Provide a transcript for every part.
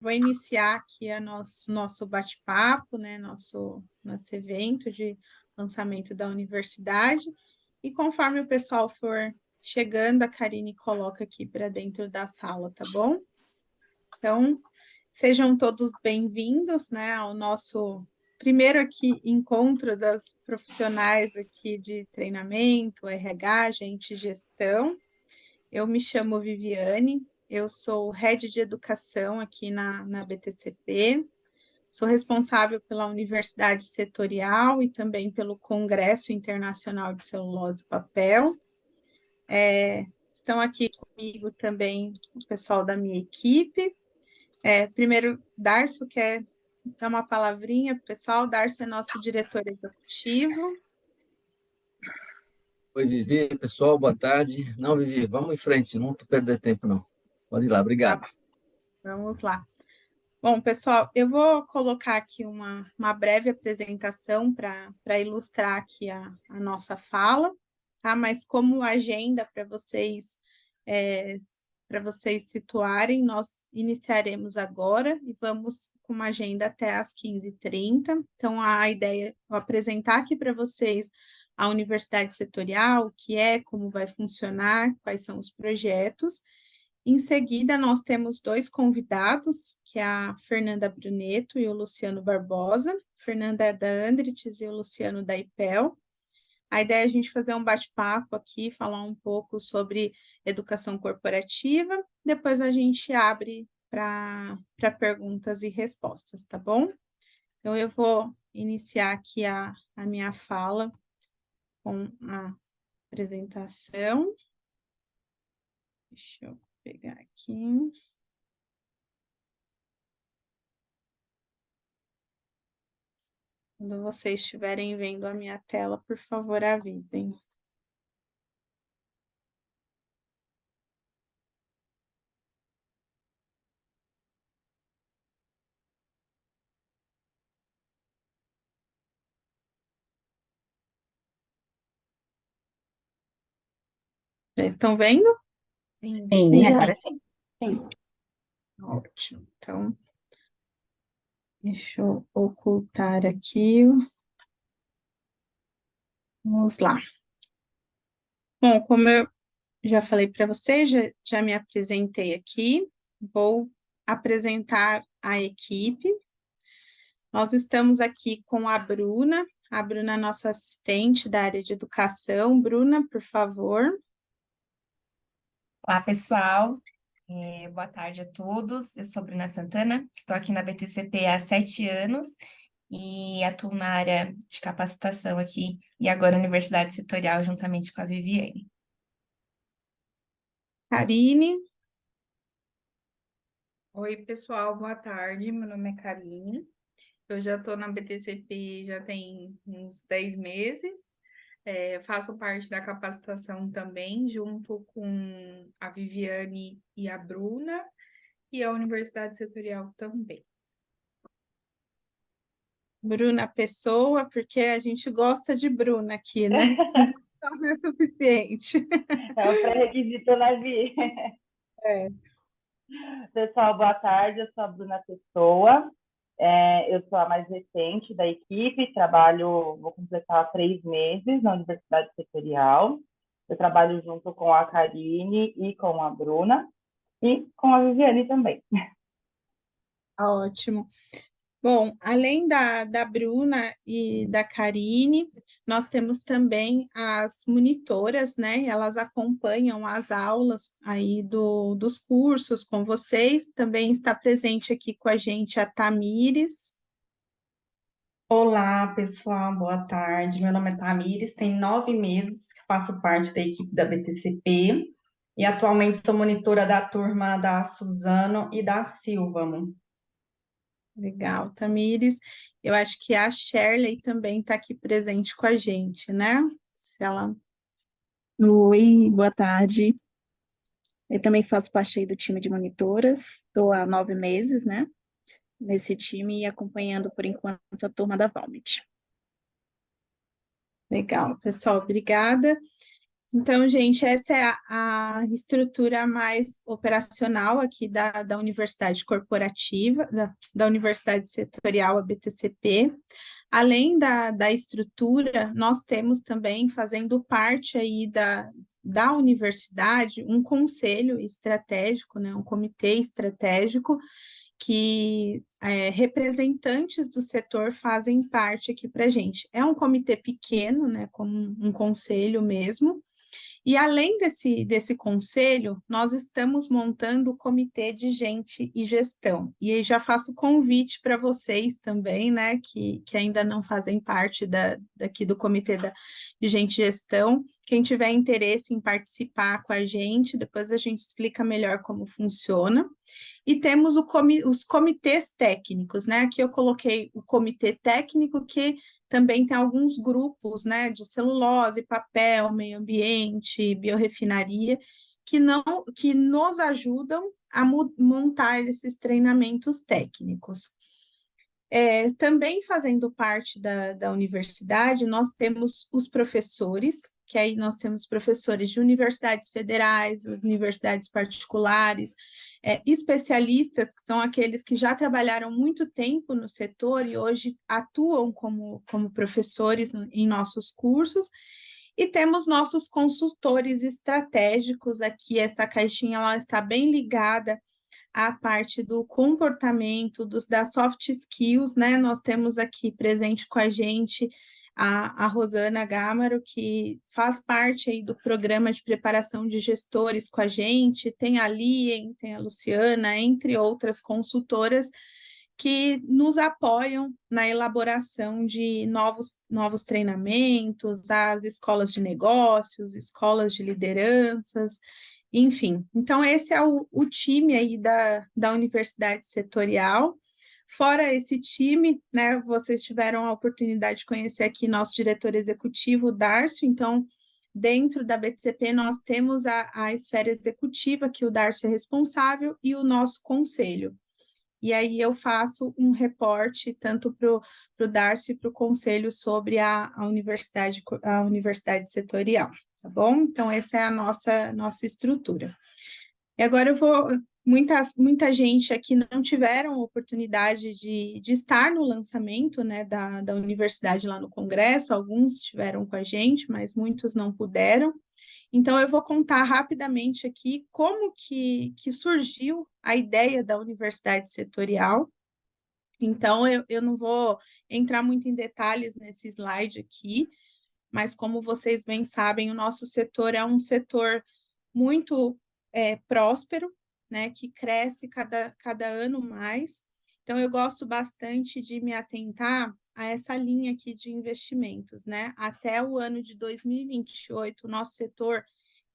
Vou iniciar aqui nosso bate-papo, né? Nosso evento de lançamento da universidade. E conforme o pessoal for chegando, a Karine coloca aqui para dentro da sala, tá bom? Então, sejam todos bem-vindos, né, ao nosso primeiro aqui encontro das profissionais aqui de treinamento, RH, gente, gestão. Eu me chamo Viviane, eu sou head de educação aqui na BTCP, sou responsável pela Universidade Setorial e também pelo Congresso Internacional de Celulose e Papel. Estão aqui comigo também o pessoal da minha equipe. Primeiro, Darcio quer dar uma palavrinha para o pessoal. Darcio é nosso diretor executivo. Oi, Vivi, pessoal, boa tarde. Não, Vivi, vamos em frente, não estou perdendo tempo, não. Pode ir lá, obrigado. Tá, vamos lá. Bom, pessoal, eu vou colocar aqui uma breve apresentação para ilustrar aqui a nossa fala, tá? Mas como agenda para vocês situarem, nós iniciaremos agora e vamos com uma agenda até às 15h30. Então, a ideia é eu apresentar aqui para vocês a universidade setorial, o que é, como vai funcionar, quais são os projetos. Em seguida, nós temos dois convidados, que é a Fernanda Bruneto e o Luciano Barbosa. Fernanda é da Andrites e o Luciano da IPEL. A ideia é a gente fazer um bate-papo aqui, falar um pouco sobre educação corporativa, depois a gente abre para perguntas e respostas, tá bom? Então, eu vou iniciar aqui a minha fala com a apresentação. Deixa eu pegar aqui. Quando vocês estiverem vendo a minha tela, por favor, avisem. Já estão vendo? Sim, agora sim. Sim. Ótimo. Então, deixa eu ocultar aqui. Vamos lá. Bom, como eu já falei para vocês, já me apresentei aqui, vou apresentar a equipe. Nós estamos aqui com a Bruna é nossa assistente da área de educação. Bruna, por favor. Olá, pessoal. Boa tarde a todos. Eu sou Bruna Santana, estou aqui na BTCP há 7 anos e atuo na área de capacitação aqui e agora Universidade Setorial, juntamente com a Viviane. Karine. Oi, pessoal, boa tarde. Meu nome é Karine. Eu já estou na BTCP já tem uns 10 meses. Faço parte da capacitação também, junto com a Viviane e a Bruna, e a Universidade Setorial também. Bruna Pessoa, porque a gente gosta de Bruna aqui, né? Só não é suficiente. É um pré-requisito, né, Vi? É. Pessoal, boa tarde. Eu sou a Bruna Pessoa. Eu sou a mais recente da equipe. Vou completar 3 meses na Universidade Setorial. Eu trabalho junto com a Karine e com a Bruna e com a Viviane também. Ótimo. Bom, além da Bruna e da Karine, nós temos também as monitoras, né? Elas acompanham as aulas aí dos cursos com vocês. Também está presente aqui com a gente a Tamires. Olá, pessoal, boa tarde. Meu nome é Tamires, tem 9 meses que faço parte da equipe da BTCP e atualmente sou monitora da turma da Suzano e da Silva. Legal, Tamires. Eu acho que a Shirley também está aqui presente com a gente, né? Se ela... Oi, boa tarde. Eu também faço parte aí do time de monitoras, estou há 9 meses, né, nesse time e acompanhando por enquanto a turma da Valmet. Legal, pessoal, obrigada. Então, gente, essa é a estrutura mais operacional aqui da Universidade Corporativa, da Universidade Setorial, a BTCP. Além da estrutura, nós temos também, fazendo parte aí da universidade, um conselho estratégico, né, um comitê estratégico, que representantes do setor fazem parte aqui para a gente. É um comitê pequeno, né, como um conselho mesmo, e além desse conselho, nós estamos montando o comitê de gente e gestão. E aí já faço convite para vocês também, né, que ainda não fazem parte daqui do comitê de gente e gestão. Quem tiver interesse em participar com a gente, depois a gente explica melhor como funciona. E temos os comitês técnicos, né? Aqui eu coloquei o comitê técnico, que também tem alguns grupos, né, de celulose, papel, meio ambiente, biorrefinaria, que nos ajudam a montar esses treinamentos técnicos. Também fazendo parte da universidade, nós temos os professores, que aí nós temos professores de universidades federais, universidades particulares, especialistas, que são aqueles que já trabalharam muito tempo no setor e hoje atuam como professores em nossos cursos, e temos nossos consultores estratégicos aqui. Essa caixinha ela está bem ligada à parte do comportamento, das soft skills, né? Nós temos aqui presente com a gente a Rosana Gâmaro, que faz parte aí do programa de preparação de gestores com a gente, tem a Lien, tem a Luciana, entre outras consultoras, que nos apoiam na elaboração de novos treinamentos, as escolas de negócios, escolas de lideranças, enfim. Então, esse é o time aí da Universidade Setorial. Fora esse time, né, vocês tiveram a oportunidade de conhecer aqui nosso diretor executivo, Darcio. Então, dentro da BTCP, nós temos a esfera executiva, que o Darcio é responsável, e o nosso conselho. E aí eu faço um reporte tanto para o Darcio e para o conselho sobre a universidade setorial, tá bom? Então, essa é a nossa estrutura. E agora muita gente aqui não tiveram oportunidade de estar no lançamento, né, da universidade lá no Congresso, alguns estiveram com a gente, mas muitos não puderam. Então, eu vou contar rapidamente aqui como que surgiu a ideia da universidade setorial. Então, eu não vou entrar muito em detalhes nesse slide aqui, mas como vocês bem sabem, o nosso setor é um setor muito próspero, né, que cresce cada ano mais. Então, eu gosto bastante de me atentar a essa linha aqui de investimentos, né? Até o ano de 2028, o nosso setor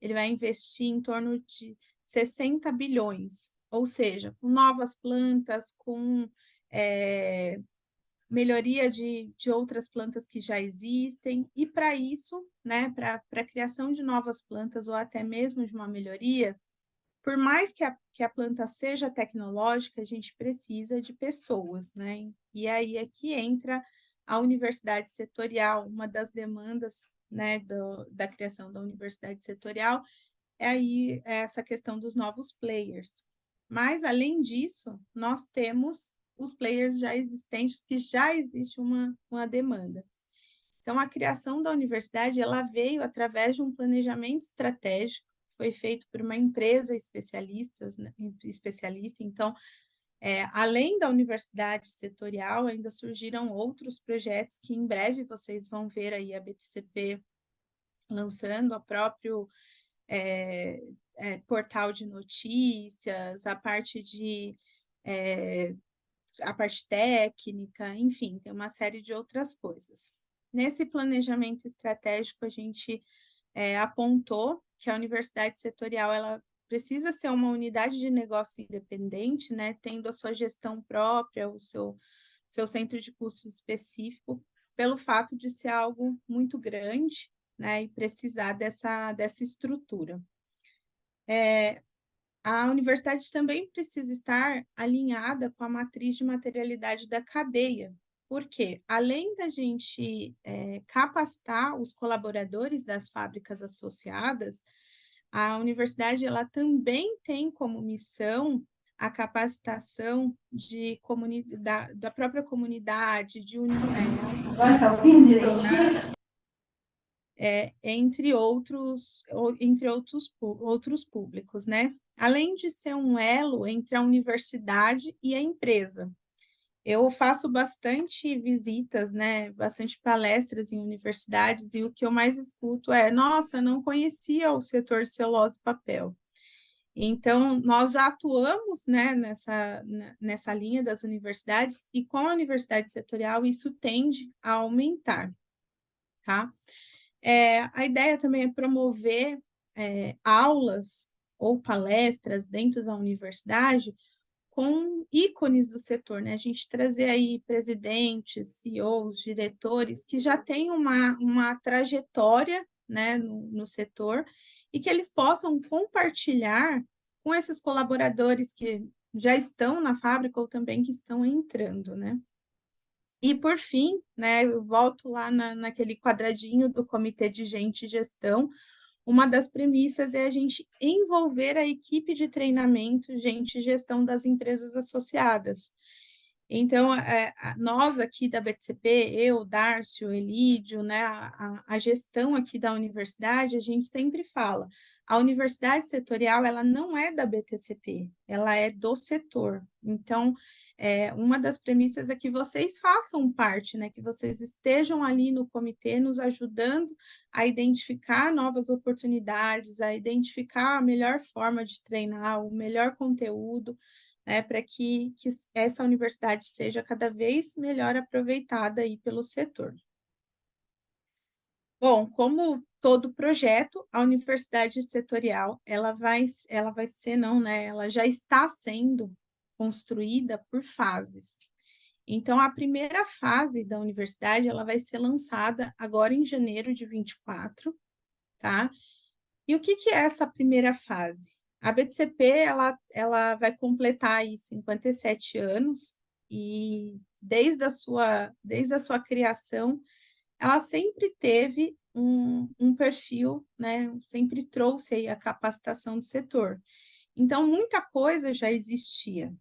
ele vai investir em torno de 60 bilhões, ou seja, com novas plantas, com melhoria de outras plantas que já existem, e para isso, né, para a criação de novas plantas ou até mesmo de uma melhoria, por mais que a planta seja tecnológica, a gente precisa de pessoas, né? E aí é que entra a universidade setorial. Uma das demandas, né, da criação da universidade setorial é essa questão dos novos players. Mas, além disso, nós temos os players já existentes, que já existe uma demanda. Então, a criação da universidade ela veio através de um planejamento estratégico, foi feito por uma empresa especialista. Então, além da universidade setorial, ainda surgiram outros projetos que em breve vocês vão ver aí a BTCP lançando, a próprio portal de notícias, a parte técnica, enfim, tem uma série de outras coisas. Nesse planejamento estratégico, a gente apontou que a universidade setorial ela precisa ser uma unidade de negócio independente, né, tendo a sua gestão própria, o seu centro de custos específico, pelo fato de ser algo muito grande, né, e precisar dessa estrutura. A universidade também precisa estar alinhada com a matriz de materialidade da cadeia, Porque, além da gente capacitar os colaboradores das fábricas associadas, a universidade ela também tem como missão a capacitação da própria comunidade, de Agora tá ouvindo direitinho? entre outros públicos, né? Além de ser um elo entre a universidade e a empresa. Eu faço bastante visitas, né? Bastante palestras em universidades, e o que eu mais escuto é: nossa, não conhecia o setor de celulose e papel. Então, nós já atuamos, né, nessa linha das universidades, e com a universidade setorial isso tende a aumentar, tá? A ideia também é promover aulas ou palestras dentro da universidade com ícones do setor, né? A gente trazer aí presidentes, CEOs, diretores que já têm uma trajetória, né, no setor, e que eles possam compartilhar com esses colaboradores que já estão na fábrica ou também que estão entrando, né? E, por fim, né, eu volto lá naquele quadradinho do comitê de gente e gestão. Uma das premissas é a gente envolver a equipe de treinamento, gente e gestão das empresas associadas. Então, nós aqui da BTCP, eu, Dárcio, Elídio, né, a gestão aqui da universidade, a gente sempre fala, a universidade setorial, ela não é da BTCP, ela é do setor. Então, uma das premissas é que vocês façam parte, né, que vocês estejam ali no comitê nos ajudando a identificar novas oportunidades, a identificar a melhor forma de treinar, o melhor conteúdo, né, para que essa universidade seja cada vez melhor aproveitada aí pelo setor. Bom, como todo projeto, a universidade setorial, ela vai ser, não, né? Ela já está sendo construída por fases. Então, a primeira fase da universidade, ela vai ser lançada agora em janeiro de 24, tá? E o que é essa primeira fase? A BTCP, ela vai completar aí 57 anos, e desde a sua criação, ela sempre teve um perfil, né? Sempre trouxe aí a capacitação do setor. Então, muita coisa já existia.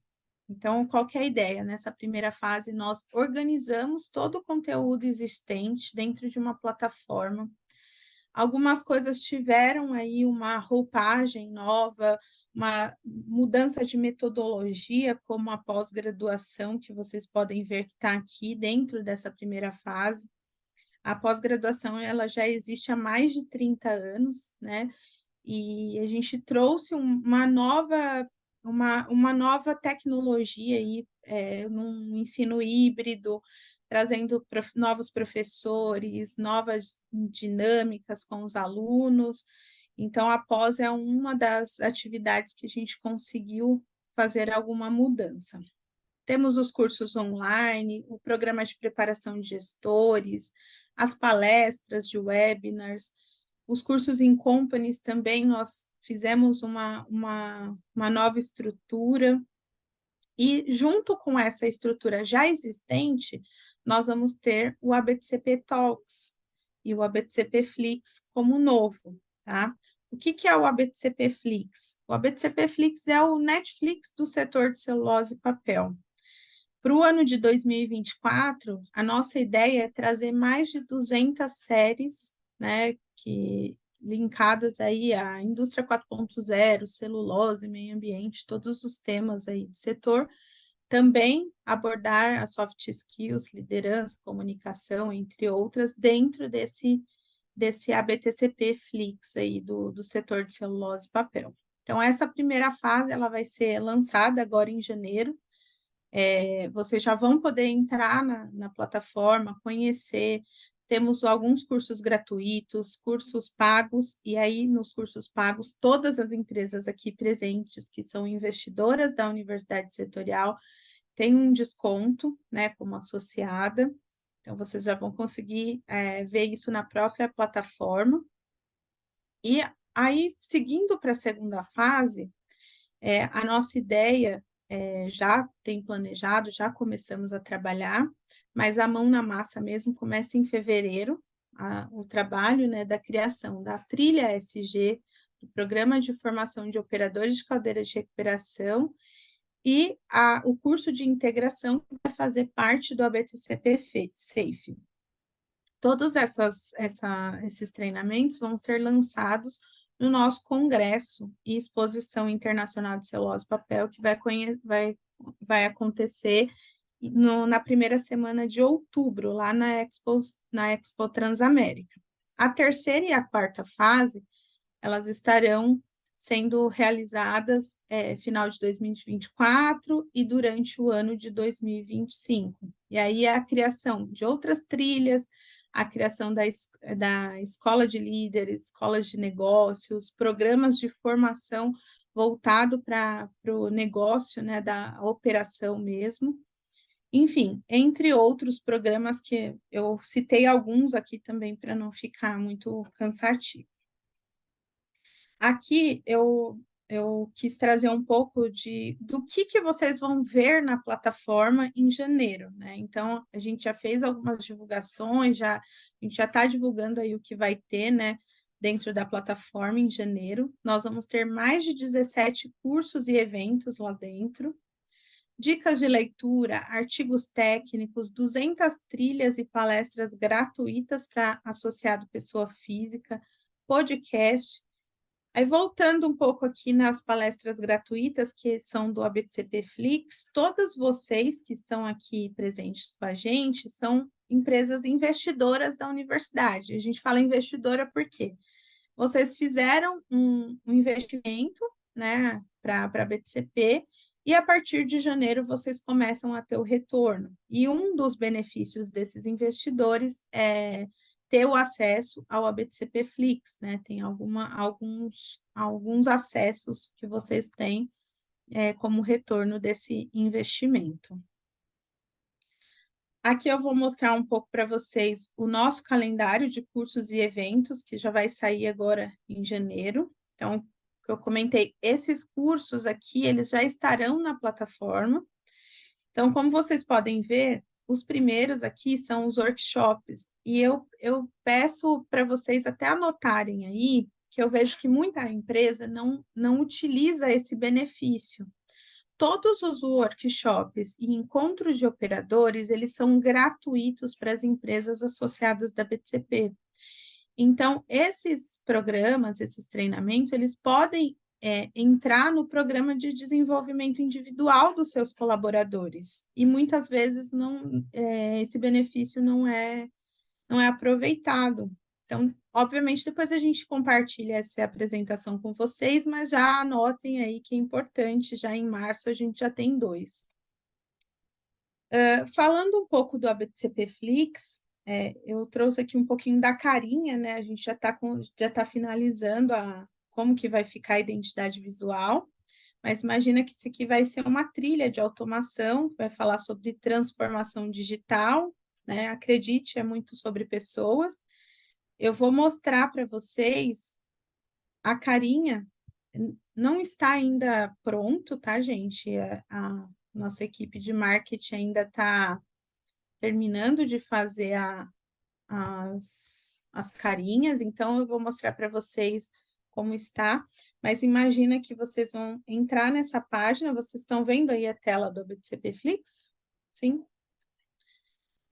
Então, qual que é a ideia? Nessa primeira fase, nós organizamos todo o conteúdo existente dentro de uma plataforma. Algumas coisas tiveram aí uma roupagem nova, uma mudança de metodologia, como a pós-graduação, que vocês podem ver que está aqui dentro dessa primeira fase. A pós-graduação, ela já existe há mais de 30 anos, né? E a gente trouxe uma nova tecnologia aí, num ensino híbrido, trazendo novos professores, novas dinâmicas com os alunos. Então, a pós é uma das atividades que a gente conseguiu fazer alguma mudança. Temos os cursos online, o programa de preparação de gestores, as palestras de webinars, os cursos em companies também, nós fizemos uma nova estrutura, e junto com essa estrutura já existente, nós vamos ter o ABTCP Talks e o ABTCP Flix como novo, tá? O que é o ABTCP Flix? O ABTCP Flix é o Netflix do setor de celulose e papel. Para o ano de 2024, a nossa ideia é trazer mais de 200 séries, né, linkadas aí à indústria 4.0, celulose, meio ambiente, todos os temas aí do setor. Também abordar as soft skills, liderança, comunicação, entre outras, dentro desse ABTCP Flix aí do setor de celulose e papel. Então, essa primeira fase, ela vai ser lançada agora em janeiro. Vocês já vão poder entrar na plataforma, conhecer. Temos alguns cursos gratuitos, cursos pagos, e aí nos cursos pagos, todas as empresas aqui presentes, que são investidoras da Universidade Setorial, têm um desconto, né, como associada. Então, vocês já vão conseguir ver isso na própria plataforma. E aí, seguindo para a segunda fase, a nossa ideia já tem planejado, já começamos a trabalhar, mas a mão na massa mesmo começa em fevereiro, o trabalho, né, da criação da trilha SG, do Programa de Formação de Operadores de Caldeira de Recuperação, e o curso de integração que vai fazer parte do ABTCP SAFE. Todos esses treinamentos vão ser lançados no nosso congresso e exposição internacional de celulose e papel, que vai acontecer na primeira semana de outubro, lá na Expo Transamérica. A terceira e a quarta fase, elas estarão sendo realizadas final de 2024 e durante o ano de 2025. E aí a criação de outras trilhas, a criação da escola de líderes, escolas de negócios, programas de formação voltado para o negócio, né, da operação mesmo. Enfim, entre outros programas que eu citei alguns aqui também para não ficar muito cansativo. Aqui eu quis trazer um pouco do que vocês vão ver na plataforma em janeiro, né? Então, a gente já fez algumas divulgações, a gente já está divulgando aí o que vai ter, né, dentro da plataforma em janeiro. Nós vamos ter mais de 17 cursos e eventos lá dentro, dicas de leitura, artigos técnicos, 200 trilhas e palestras gratuitas para associado pessoa física, podcast. Aí, voltando um pouco aqui nas palestras gratuitas, que são do ABTCP Flix, todas vocês que estão aqui presentes com a gente são empresas investidoras da universidade. A gente fala investidora porque vocês fizeram um investimento, né, para a ABTCP, e a partir de janeiro vocês começam a ter o retorno. E um dos benefícios desses investidores é ter o acesso ao ABTCP Flix, né? Tem alguns acessos que vocês têm como retorno desse investimento. Aqui eu vou mostrar um pouco para vocês o nosso calendário de cursos e eventos, que já vai sair agora em janeiro. Então, eu comentei, esses cursos aqui, eles já estarão na plataforma. Então, como vocês podem ver, os primeiros aqui são os workshops, e eu peço para vocês até anotarem aí, que eu vejo que muita empresa não utiliza esse benefício. Todos os workshops e encontros de operadores, eles são gratuitos para as empresas associadas da BTCP. Então, esses programas, esses treinamentos, eles podem entrar no programa de desenvolvimento individual dos seus colaboradores. E muitas vezes esse benefício não é aproveitado. Então, obviamente, depois a gente compartilha essa apresentação com vocês, mas já anotem aí que é importante, já em março a gente já tem 2. Falando um pouco do ABTCP Flix, eu trouxe aqui um pouquinho da carinha, né? A gente já tá finalizando como que vai ficar a identidade visual, mas imagina que isso aqui vai ser uma trilha de automação, vai falar sobre transformação digital, né? Acredite, é muito sobre pessoas. Eu vou mostrar para vocês a carinha, não está ainda pronto, tá, gente? A nossa equipe de marketing ainda está terminando de fazer as carinhas, então eu vou mostrar para vocês como está, mas imagina que vocês vão entrar nessa página, vocês estão vendo aí a tela do ABTCP Flix? Sim?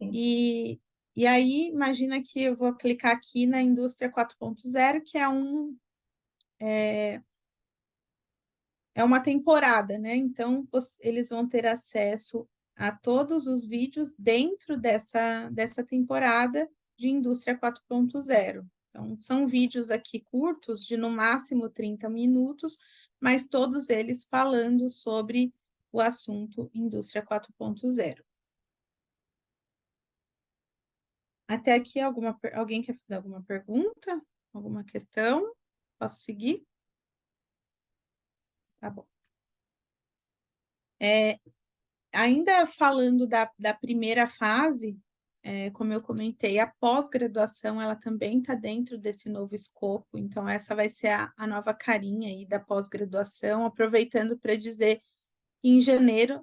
Sim. E aí, imagina que eu vou clicar aqui na Indústria 4.0, que é uma temporada, né? Então, eles vão ter acesso a todos os vídeos dentro dessa temporada de Indústria 4.0. Então, são vídeos aqui curtos, de no máximo 30 minutos, mas todos eles falando sobre o assunto Indústria 4.0. Até aqui, alguém quer fazer alguma pergunta? Alguma questão? Posso seguir? Tá bom. Ainda falando da primeira fase, como eu comentei, a pós-graduação, ela também está dentro desse novo escopo, então essa vai ser a nova carinha aí da pós-graduação, aproveitando para dizer Em janeiro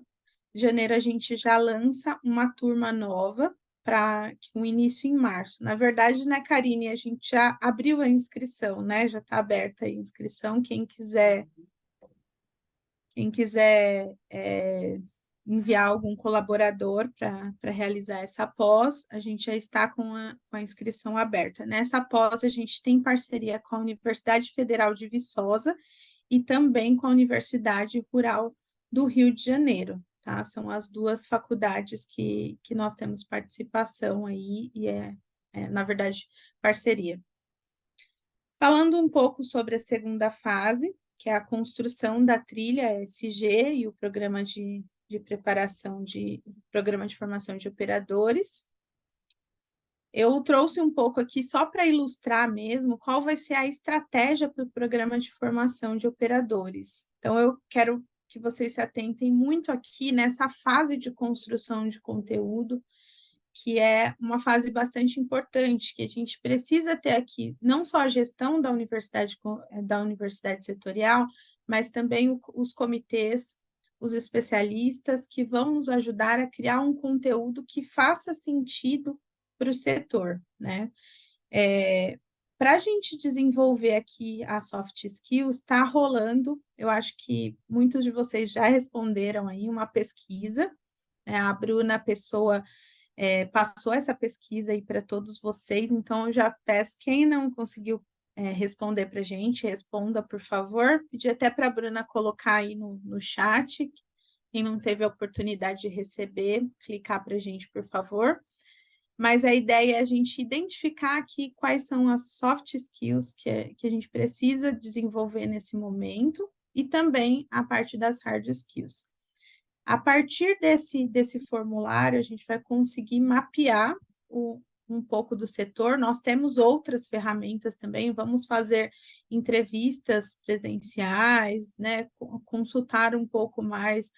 a gente já lança uma turma nova para um início em março. Na verdade, né, Karine, a gente já abriu a inscrição, né? Já está aberta a inscrição. Quem quiser enviar algum colaborador para realizar essa pós, a gente já está com a inscrição aberta. Nessa pós, a gente tem parceria com a Universidade Federal de Viçosa e também com a Universidade Rural do Rio de Janeiro, tá? São as duas faculdades que nós temos participação aí e na verdade, parceria. Falando um pouco sobre a segunda fase, que é a construção da trilha ESG e o programa de preparação programa de formação de operadores. Eu trouxe um pouco aqui só para ilustrar mesmo qual vai ser a estratégia para o programa de formação de operadores. Então, eu quero que vocês se atentem muito aqui nessa fase de construção de conteúdo, que é uma fase bastante importante, que a gente precisa ter aqui não só a gestão da universidade setorial, mas também os comitês, os especialistas que vão nos ajudar a criar um conteúdo que faça sentido para o setor, né? Para a gente desenvolver aqui a soft skills, está rolando, eu acho que muitos de vocês já responderam aí, uma pesquisa, né? A Bruna Pessoa passou essa pesquisa aí para todos vocês, então eu já peço, quem não conseguiu responder para a gente, responda, por favor. Pedi até para a Bruna colocar aí no chat, quem não teve a oportunidade de receber, clicar para a gente, por favor. Mas a ideia é a gente identificar aqui quais são as soft skills que a gente precisa desenvolver nesse momento e também a parte das hard skills. A partir desse formulário, a gente vai conseguir mapear um pouco do setor. Nós temos outras ferramentas também, vamos fazer entrevistas presenciais, né, consultar um pouco mais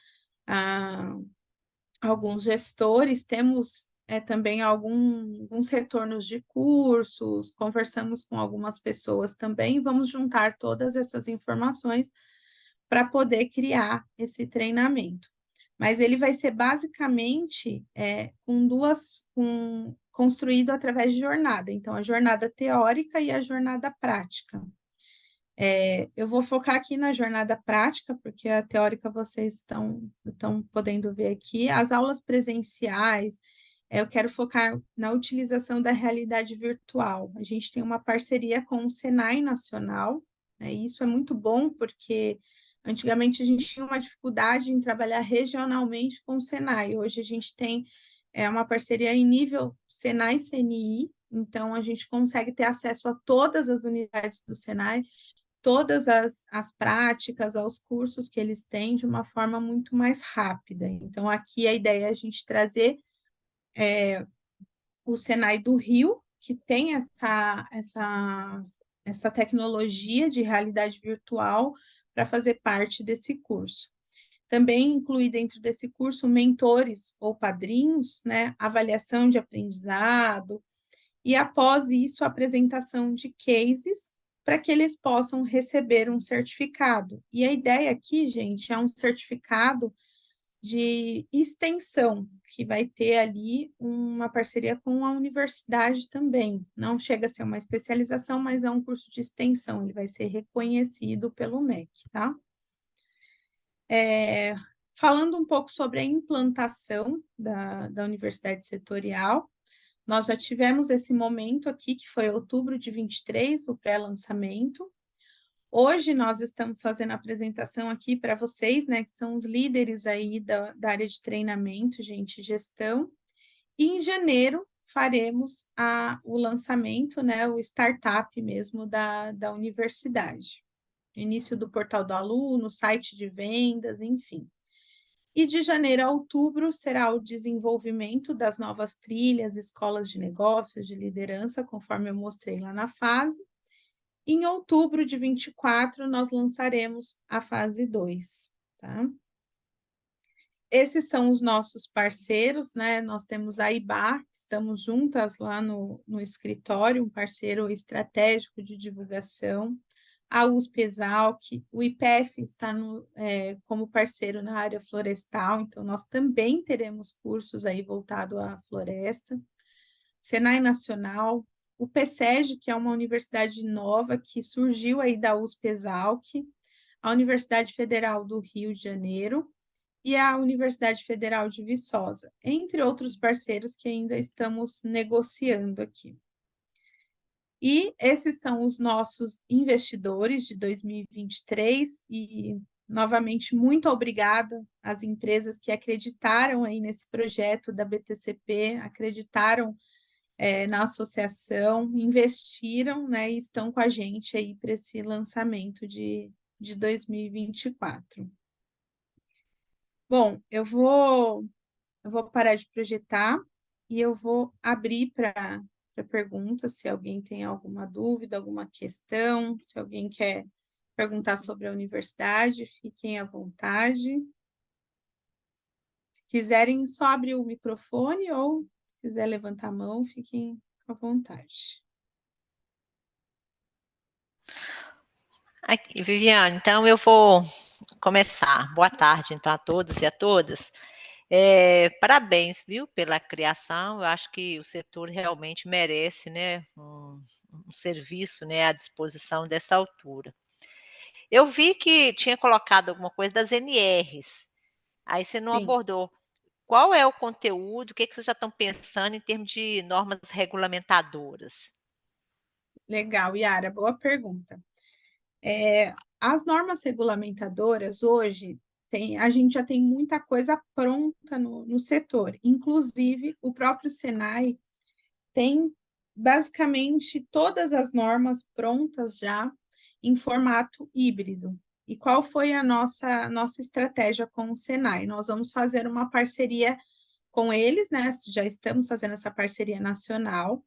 alguns gestores, temos também alguns retornos de cursos, conversamos com algumas pessoas também, vamos juntar todas essas informações para poder criar esse treinamento. Mas ele vai ser basicamente construído através de jornada, então a jornada teórica e a jornada prática. Eu vou focar aqui na jornada prática, porque a teórica vocês estão podendo ver aqui. As aulas presenciais, eu quero focar na utilização da realidade virtual. A gente tem uma parceria com o Senai Nacional, né? E isso é muito bom, porque antigamente a gente tinha uma dificuldade em trabalhar regionalmente com o Senai. Hoje a gente tem uma parceria em nível Senai-CNI, então a gente consegue ter acesso a todas as unidades do Senai, todas as práticas, aos cursos que eles têm de uma forma muito mais rápida. Então, aqui a ideia é a gente trazer o Senai do Rio, que tem essa tecnologia de realidade virtual para fazer parte desse curso. Também inclui dentro desse curso mentores ou padrinhos, né, avaliação de aprendizado, e após isso, a apresentação de cases para que eles possam receber um certificado. E a ideia aqui, gente, é um certificado de extensão, que vai ter ali uma parceria com a universidade também. Não chega a ser uma especialização, mas é um curso de extensão, ele vai ser reconhecido pelo MEC, tá? Falando um pouco sobre a implantação da universidade setorial, nós já tivemos esse momento aqui, que foi outubro de 23, o pré-lançamento. Hoje nós estamos fazendo a apresentação aqui para vocês, né, que são os líderes aí da área de treinamento, gente, gestão. E em janeiro faremos o lançamento, né, o startup mesmo da universidade. Início do portal do aluno, site de vendas, enfim. E de janeiro a outubro será o desenvolvimento das novas trilhas, escolas de negócios, de liderança, conforme eu mostrei lá na fase. Em outubro de 24, nós lançaremos a fase 2, tá? Esses são os nossos parceiros, né? Nós temos a IBA, estamos juntas lá no escritório, um parceiro estratégico de divulgação. a USP Exalc, o IPEF está como parceiro na área florestal, então nós também teremos cursos aí voltados à floresta. Senai Nacional, o PSEG, que é uma universidade nova que surgiu aí da USP Exalc, a Universidade Federal do Rio de Janeiro e a Universidade Federal de Viçosa, entre outros parceiros que ainda estamos negociando aqui. E esses são os nossos investidores de 2023 e, novamente, muito obrigada às empresas que acreditaram aí nesse projeto da BTCP, acreditaram na associação, investiram, né, e estão com a gente aí para esse lançamento de 2024. Bom, eu vou parar de projetar e eu vou abrir para perguntas, se alguém tem alguma dúvida, alguma questão, se alguém quer perguntar sobre a universidade, fiquem à vontade. Se quiserem, só abrir o microfone ou se quiser levantar a mão, fiquem à vontade. Aqui, Viviane, então eu vou começar. Boa tarde, então, a todos e a todas. Parabéns, viu, pela criação. Eu acho que o setor realmente merece, né, um serviço, né, à disposição dessa altura. Eu vi que tinha colocado alguma coisa das NRs, aí você não Sim. abordou. Qual é o conteúdo? O que vocês já estão pensando em termos de normas regulamentadoras? Legal, Yara, boa pergunta. As normas regulamentadoras hoje, a gente já tem muita coisa pronta no setor, inclusive o próprio Senai tem basicamente todas as normas prontas já em formato híbrido. E qual foi a nossa estratégia com o Senai? Nós vamos fazer uma parceria com eles, né? Já estamos fazendo essa parceria nacional,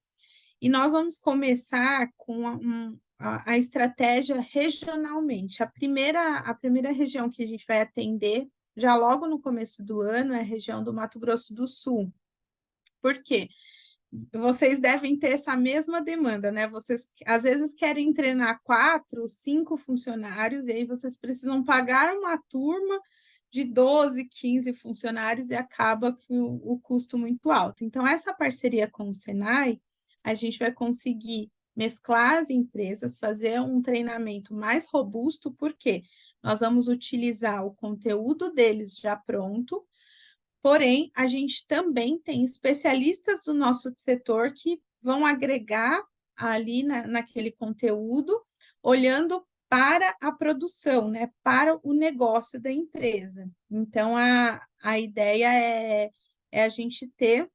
e nós vamos começar com a estratégia regionalmente. A primeira região que a gente vai atender, já logo no começo do ano, é a região do Mato Grosso do Sul. Por quê? Vocês devem ter essa mesma demanda, né? Vocês às vezes querem treinar 4, 5 funcionários, e aí vocês precisam pagar uma turma de 12, 15 funcionários e acaba com o custo muito alto. Então, essa parceria com o Senai, a gente vai conseguir mesclar as empresas, fazer um treinamento mais robusto, porque nós vamos utilizar o conteúdo deles já pronto. Porém, a gente também tem especialistas do nosso setor que vão agregar ali naquele conteúdo, olhando para a produção, né, para o negócio da empresa. Então, a ideia é a gente ter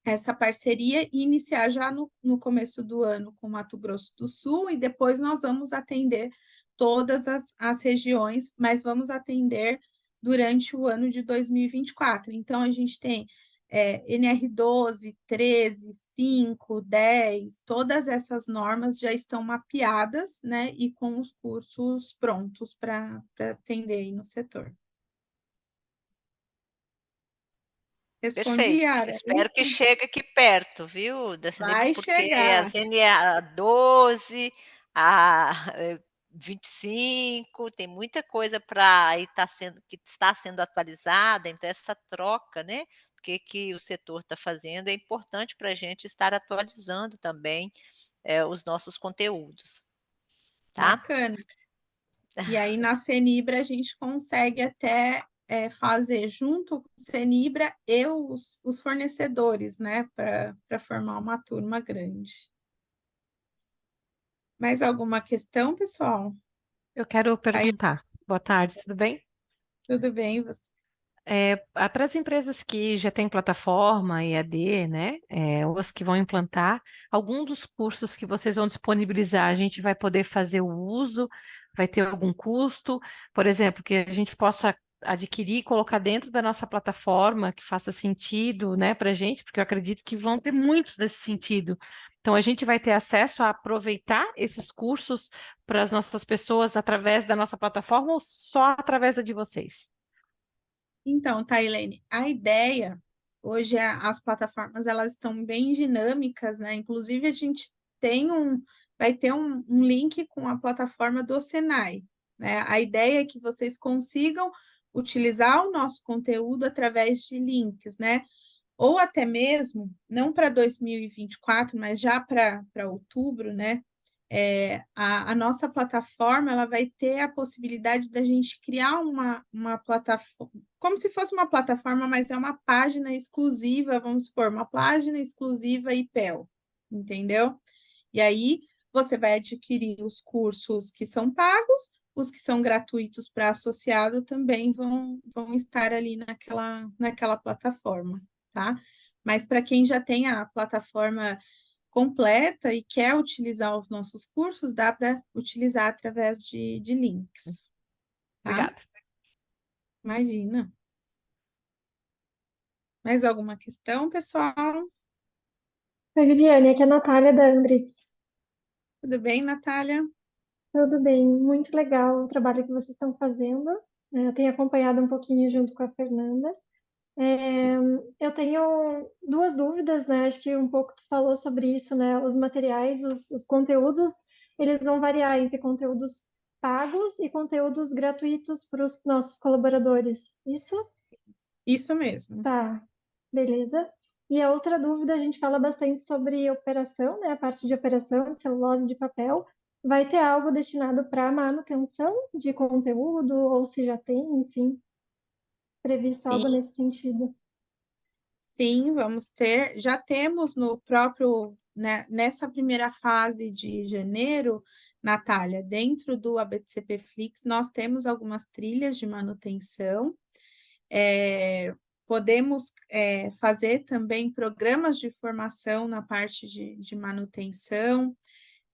essa parceria e iniciar já no começo do ano com Mato Grosso do Sul, e depois nós vamos atender todas as regiões, mas vamos atender durante o ano de 2024. Então, a gente tem NR12, 13, 5, 10, todas essas normas já estão mapeadas, né, e com os cursos prontos para atender aí no setor. Respondi, Perfeito. Yara, Espero que isso? chegue aqui perto, viu, da CNEP, Vai porque chegar. a CNA 12, a 25, tem muita coisa para aí que está sendo atualizada, então essa troca, né? O que o setor está fazendo é importante para a gente estar atualizando também os nossos conteúdos, tá? Bacana. E aí, na Cenibra, a gente consegue até fazer junto com a Cenibra e os fornecedores, né, para formar uma turma grande. Mais alguma questão, pessoal? Eu quero Aí, perguntar. Boa tarde, tudo bem? tudo bem? Você? Para as empresas que já têm plataforma EAD, né, ou as que vão implantar, algum dos cursos que vocês vão disponibilizar, a gente vai poder fazer o uso, vai ter algum custo, por exemplo, que a gente possa adquirir e colocar dentro da nossa plataforma, que faça sentido, né, para a gente, porque eu acredito que vão ter muitos nesse sentido. Então, a gente vai ter acesso a aproveitar esses cursos para as nossas pessoas através da nossa plataforma ou só através da de vocês? Então, Tailene, a ideia, hoje as plataformas elas estão bem dinâmicas, né? Inclusive, a gente tem vai ter um link com a plataforma do Senai, né? A ideia é que vocês consigam utilizar o nosso conteúdo através de links, né? Ou até mesmo, não para 2024, mas já para outubro, né? A nossa plataforma ela vai ter a possibilidade da gente criar uma plataforma, como se fosse uma plataforma, mas é uma página exclusiva, vamos supor, uma página exclusiva IPEL, entendeu? E aí você vai adquirir os cursos que são pagos, os que são gratuitos para associado também vão estar ali naquela plataforma, tá? Mas para quem já tem a plataforma completa e quer utilizar os nossos cursos, dá para utilizar através de links, tá? Obrigada. Imagina. Mais alguma questão, pessoal? Oi, Viviane, aqui é a Natália da Ambris. Tudo bem, Natália? Tudo bem, muito legal o trabalho que vocês estão fazendo. Eu tenho acompanhado um pouquinho junto com a Fernanda. É, eu tenho duas dúvidas, né? Acho que um pouco tu falou sobre isso, né? Os materiais, os conteúdos, eles vão variar entre conteúdos pagos e conteúdos gratuitos para os nossos colaboradores. Isso? Isso mesmo. Tá, beleza. E a outra dúvida, a gente fala bastante sobre operação, né? A parte de operação de celulose de papel. Vai ter algo destinado para manutenção de conteúdo, ou se já tem, enfim, previsto Sim, algo nesse sentido? sim, vamos ter. Já temos no próprio, né, nessa primeira fase de janeiro, Natália, dentro do ABCP Flix, nós temos algumas trilhas de manutenção. Podemos fazer também programas de formação na parte de manutenção.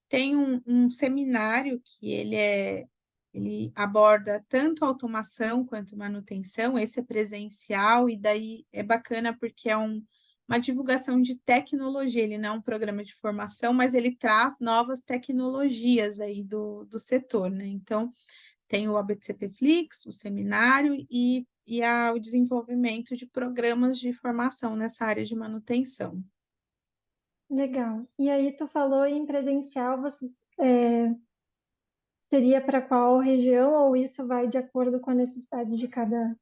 Tem um seminário que ele aborda tanto automação quanto manutenção, esse é presencial, e daí é bacana porque é uma divulgação de tecnologia, ele não é um programa de formação, mas ele traz novas tecnologias aí do setor, né? Então, tem o ABCP Flix, o seminário o desenvolvimento de programas de formação nessa área de manutenção. Legal. E aí, tu falou em presencial, vocês, seria para qual região, ou isso vai de acordo com a necessidade de cada?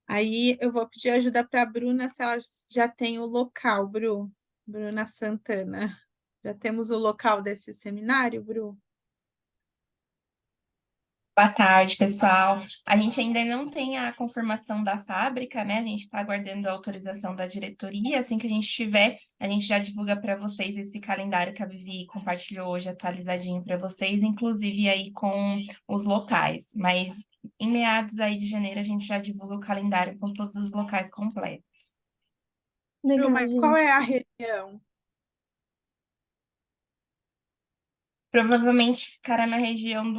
Aí eu vou pedir ajuda para a Bruna se ela já tem o local, Bruna Santana. Já temos o local desse seminário, Bru? Boa tarde, pessoal. A gente ainda não tem a confirmação da fábrica, né? A gente está aguardando a autorização da diretoria. Assim que a gente tiver, a gente já divulga para vocês esse calendário que a Vivi compartilhou hoje, atualizadinho para vocês, inclusive aí com os locais. Mas em meados aí de janeiro, a gente já divulga o calendário com todos os locais completos. Bru, Legal, mas qual é gente. a região? Provavelmente ficará na região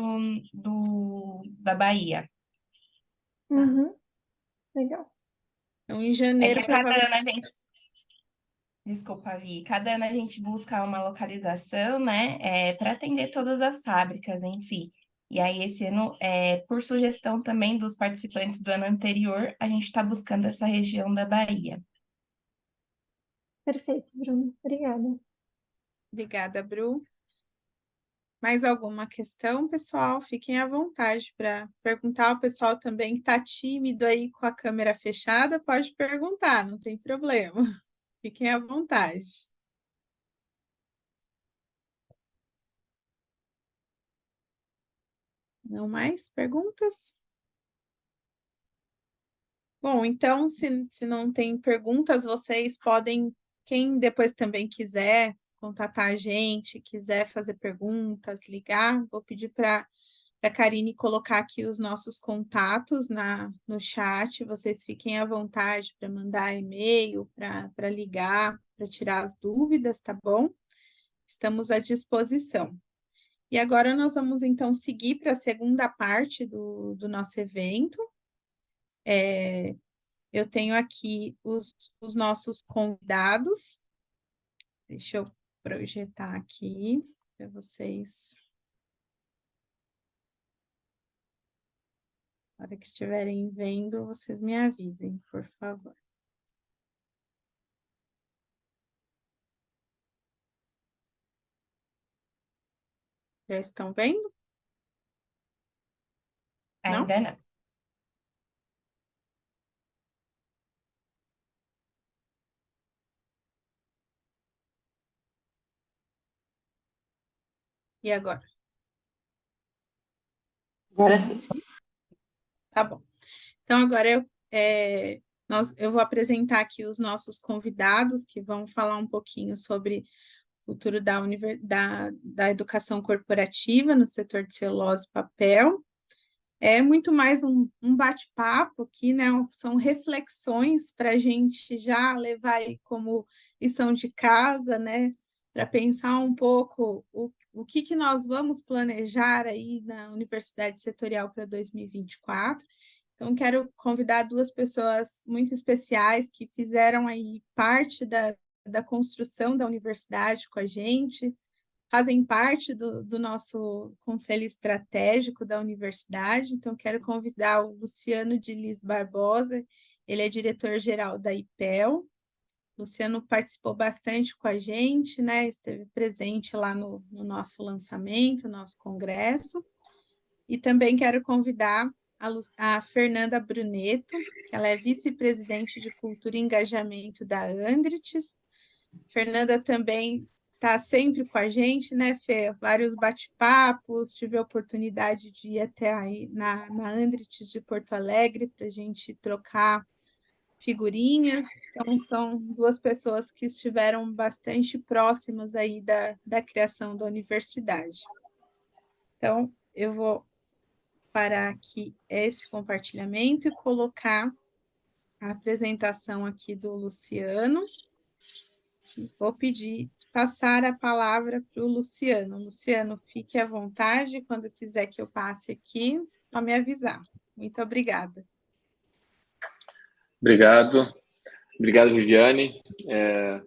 da Bahia. Tá. Uhum, legal. Então, em É que janeiro, a cada provavelmente. ano a gente. Desculpa, Vi. Cada ano a gente busca uma localização, né, para atender todas as fábricas, enfim. E aí, esse ano, por sugestão também dos participantes do ano anterior, a gente está buscando essa região da Bahia. Perfeito, Bruno. Obrigada. Obrigada, Bru. Mais alguma questão, pessoal? Fiquem à vontade para perguntar. O pessoal também que está tímido aí com a câmera fechada, pode perguntar, não tem problema. Fiquem à vontade. Não mais perguntas? Bom, então, se não tem perguntas, vocês podem, quem depois também quiser contatar a gente, quiser fazer perguntas, ligar, vou pedir para a Karine colocar aqui os nossos contatos no chat. Vocês fiquem à vontade para mandar e-mail, para ligar, para tirar as dúvidas, tá bom? Estamos à disposição. E agora nós vamos, então, seguir para a segunda parte do nosso evento. Eu tenho aqui os nossos convidados. Deixa eu projetar aqui para vocês. Na hora que estiverem vendo, vocês me avisem, por favor. Já estão vendo? Não? Ainda não. E agora? Agora sim. Tá bom. Então, agora eu vou apresentar aqui os nossos convidados, que vão falar um pouquinho sobre o futuro da educação corporativa no setor de celulose e papel. É muito mais um bate-papo aqui, né? São reflexões para a gente já levar aí como lição de casa, né? Para pensar um pouco o que nós vamos planejar aí na Universidade Setorial para 2024. Então, quero convidar duas pessoas muito especiais que fizeram aí parte da construção da universidade com a gente, fazem parte do nosso conselho estratégico da universidade. Então, quero convidar o Luciano de Lis Barbosa, ele é diretor-geral da IPEL. Luciano participou bastante com a gente, né? Esteve presente lá no nosso lançamento, nosso congresso. E também quero convidar a Fernanda Bruneto, que ela é vice-presidente de Cultura e Engajamento da Andrites. Fernanda também está sempre com a gente, né, Fê? Vários bate-papos, tive a oportunidade de ir até aí na Andrites de Porto Alegre para a gente trocar figurinhas. Então, são duas pessoas que estiveram bastante próximas aí da criação da universidade. Então, eu vou parar aqui esse compartilhamento e colocar a apresentação aqui do Luciano. Vou passar a palavra para o Luciano. Luciano, fique à vontade, quando quiser que eu passe aqui, só me avisar. Muito obrigada. Obrigado, Viviane.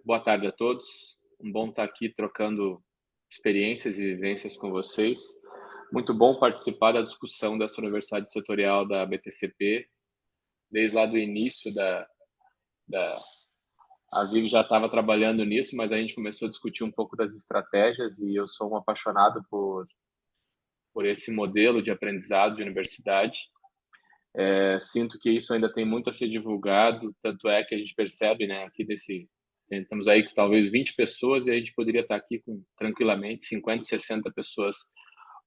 Boa tarde a todos. Bom estar aqui trocando experiências e vivências com vocês. Muito bom participar da discussão dessa Universidade Setorial da BTCP, desde lá do início a Vivi já estava trabalhando nisso, mas a gente começou a discutir um pouco das estratégias e eu sou um apaixonado por esse modelo de aprendizado de universidade. Sinto que isso ainda tem muito a ser divulgado, tanto é que a gente percebe, né, aqui temos aí que talvez 20 pessoas e a gente poderia estar aqui com tranquilamente 50, 60 pessoas